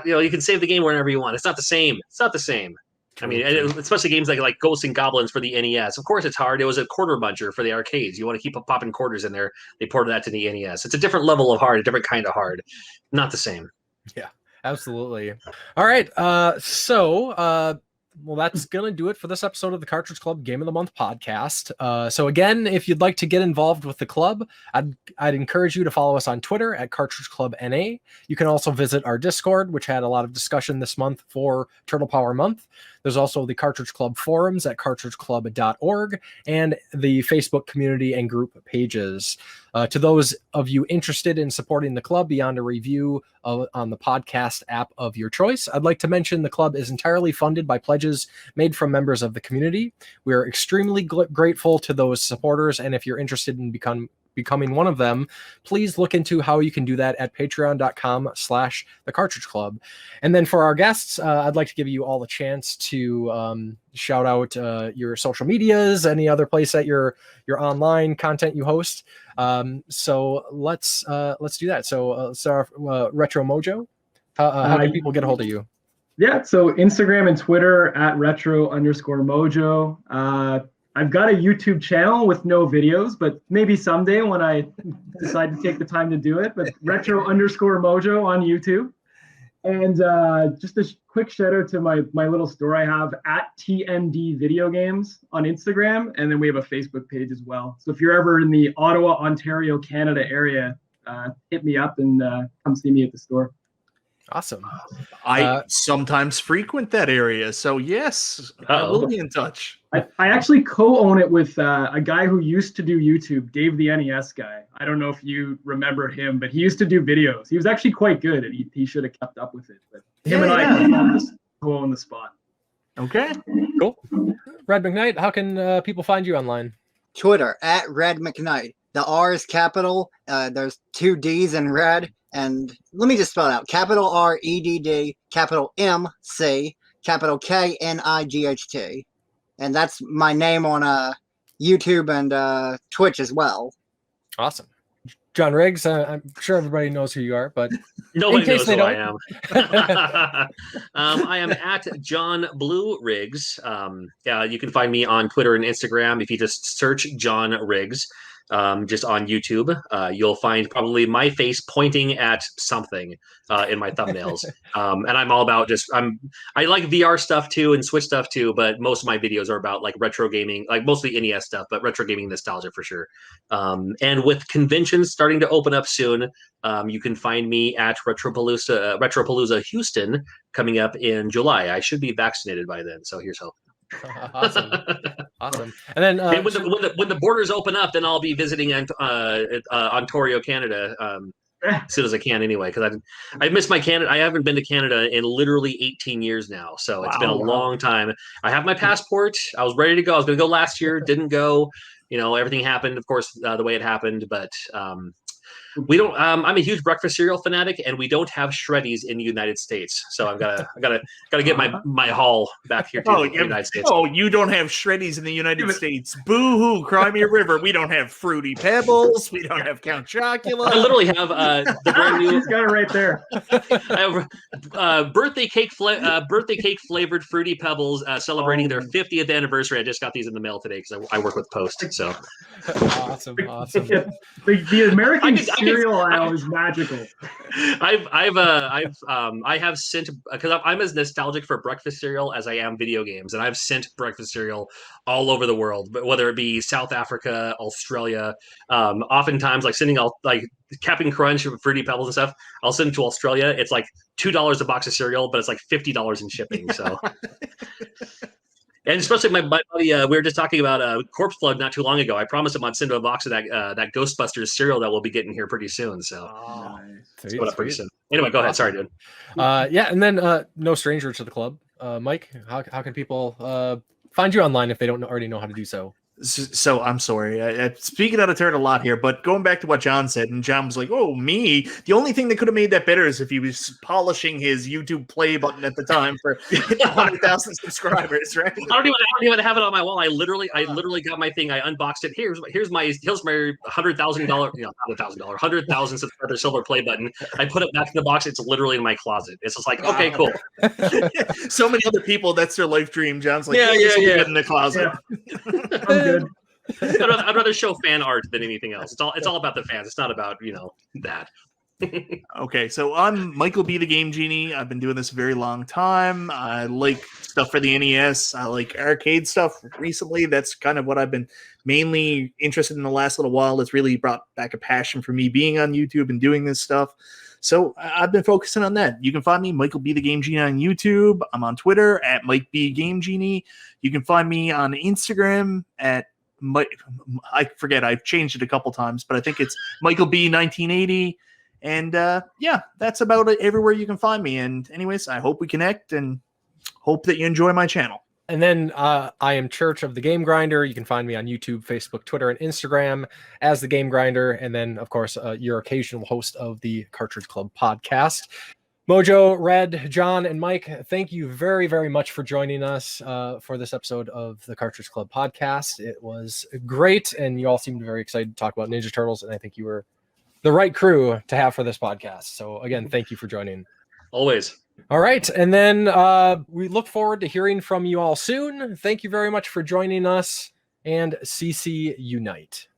E: you can save the game whenever you want. It's not the same. It's not the same. I mean, especially games like Ghosts and Goblins for the NES. Of course, it's hard. It was a quarter buncher for the arcades. You want to keep popping quarters in there. They ported that to the NES. It's a different level of hard, a different kind of hard. Not the same.
A: Yeah, absolutely. All right. Well, that's going to do it for this episode of the Cartridge Club Game of the Month podcast. So again, if you'd like to get involved with the club, I'd encourage you to follow us on Twitter at Cartridge Club NA. You can also visit our Discord, which had a lot of discussion this month for Turtle Power Month. There's also the Cartridge Club forums at cartridgeclub.org and the Facebook community and group pages. To those of you interested in supporting the club beyond a review on the podcast app of your choice, I'd like to mention the club is entirely funded by pledges made from members of the community. We are extremely grateful to those supporters, and if you're interested in becoming one of them, please look into how you can do that at patreon.com/the Cartridge Club. And then for our guests, I'd like to give you all the chance to shout out your social medias, any other place that your online content you host. So let's do that. So Retro Mojo, how can people get a hold of you?
B: Yeah, so Instagram and Twitter at retro_mojo. I've got a YouTube channel with no videos, but maybe someday when I decide to take the time to do it, but retro_mojo on YouTube. And just a quick shout out to my little store I have at TMNT Video Games on Instagram. And then we have a Facebook page as well. So if you're ever in the Ottawa, Ontario, Canada area, hit me up and come see me at the store.
A: Awesome.
D: I sometimes frequent that area, so yes, I will be in touch.
B: I actually co-own it with a guy who used to do YouTube, Dave the NES guy. I don't know if you remember him, but he used to do videos. He was actually quite good, and he should have kept up with it. But him and I co-own the spot.
D: Okay,
A: cool. Red McKnight, how can people find you online?
C: Twitter at Red McKnight. The R is capital. There's 2 D's in red. And let me just spell it out. Capital R E D D, capital M C, capital K N I G H T. And that's my name on YouTube and Twitch as well.
A: Awesome. John Riggs, I'm sure everybody knows who you are, but
E: nobody knows who I am. I am at John Blue Riggs. You can find me on Twitter and Instagram if you just search John Riggs. Just on YouTube, you'll find probably my face pointing at something in my thumbnails. And I'm all about I like VR stuff too and Switch stuff too, but most of my videos are about like retro gaming, like mostly NES stuff, but retro gaming nostalgia for sure. And with conventions starting to open up soon, you can find me at Retropalooza Houston coming up in July. I should be vaccinated by then, so here's hope.
A: Awesome. And then
E: when the borders open up, then I'll be visiting Ontario, Canada, as soon as I can anyway, because I miss my Canada. I haven't been to Canada in literally 18 years now, so it's been a long time. I have my passport. I was ready to go. I was going to go last year, didn't go. Everything happened, of course, the way it happened, but we don't. I'm a huge breakfast cereal fanatic, and we don't have Shreddies in the United States. So I've got to get my haul back here to the United States.
D: Oh, you don't have Shreddies in the United States? Boo hoo! Cry me a river. We don't have Fruity Pebbles. We don't have Count Chocula.
E: I literally have the brand new.
B: He's got it right there.
E: I have birthday cake flavored Fruity Pebbles celebrating their 50th anniversary. I just got these in the mail today because I work with Post. So
A: awesome.
B: The American. cereal aisle is magical.
E: I have sent, because I'm as nostalgic for breakfast cereal as I am video games, and I've sent breakfast cereal all over the world, but whether it be South Africa, Australia, oftentimes like sending all like Captain Crunch, Fruity Pebbles and stuff. I'll send to Australia. It's like $2 a box of cereal, but it's like $50 in shipping. So. And especially my buddy, we were just talking about Corpse Flood not too long ago. I promised him I'd send him a box of that Ghostbusters cereal that we'll be getting here pretty soon. So it's going up pretty soon. Anyway, go ahead. Sorry, dude.
A: Yeah, and then no stranger to the club. Mike, how can people find you online if they don't already know how to do so?
D: So I'm sorry. I'm speaking out of turn a lot here, but going back to what John said, and John was like, "Oh, me." The only thing that could have made that better is if he was polishing his YouTube play button at the time for 100,000 subscribers, right?
E: I don't even have it on my wall. I literally got my thing. I unboxed it. Here's my $100,000, $100,000 subscriber silver play button. I put it back in the box. It's literally in my closet. It's just like, okay, cool.
D: So many other people, that's their life dream. John's like,
E: yeah.
D: In the closet.
B: I'm good.
E: I'd rather show fan art than anything else. It's all about the fans. It's not about that.
D: Okay, so I'm Michael B. the Game Genie. I've been doing this a very long time. I like stuff for the NES. I like arcade stuff recently. That's kind of what I've been mainly interested in the last little while. It's really brought back a passion for me being on YouTube and doing this stuff. So I've been focusing on that. You can find me, Michael B. the Game Genie, on YouTube. I'm on Twitter at Mike B. Game Genie. You can find me on Instagram at I forget, I've changed it a couple times, but I think it's Michael B. 1980. And yeah, that's about it everywhere you can find me. And anyways, I hope we connect and hope that you enjoy my channel.
A: And then I am Church of the Game Grinder. You can find me on YouTube, Facebook, Twitter, and Instagram as the Game Grinder. And then, of course, your occasional host of the Cartridge Club podcast. Mojo, Red, John, and Mike, thank you very, very much for joining us for this episode of the Cartridge Club podcast. It was great, and you all seemed very excited to talk about Ninja Turtles, and I think you were the right crew to have for this podcast. So, again, thank you for joining.
E: Always.
A: All right, and then we look forward to hearing from you all soon. Thank you very much for joining us, and CC Unite.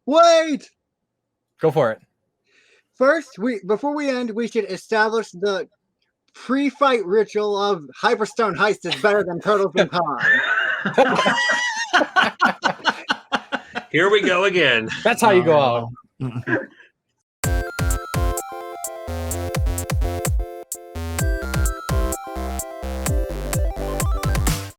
C: Wait!
A: Go for it.
C: First, before we end, we should establish the pre-fight ritual of Hyperstone Heist is better than Turtles in Time.
E: Here we go again.
A: That's how you go out.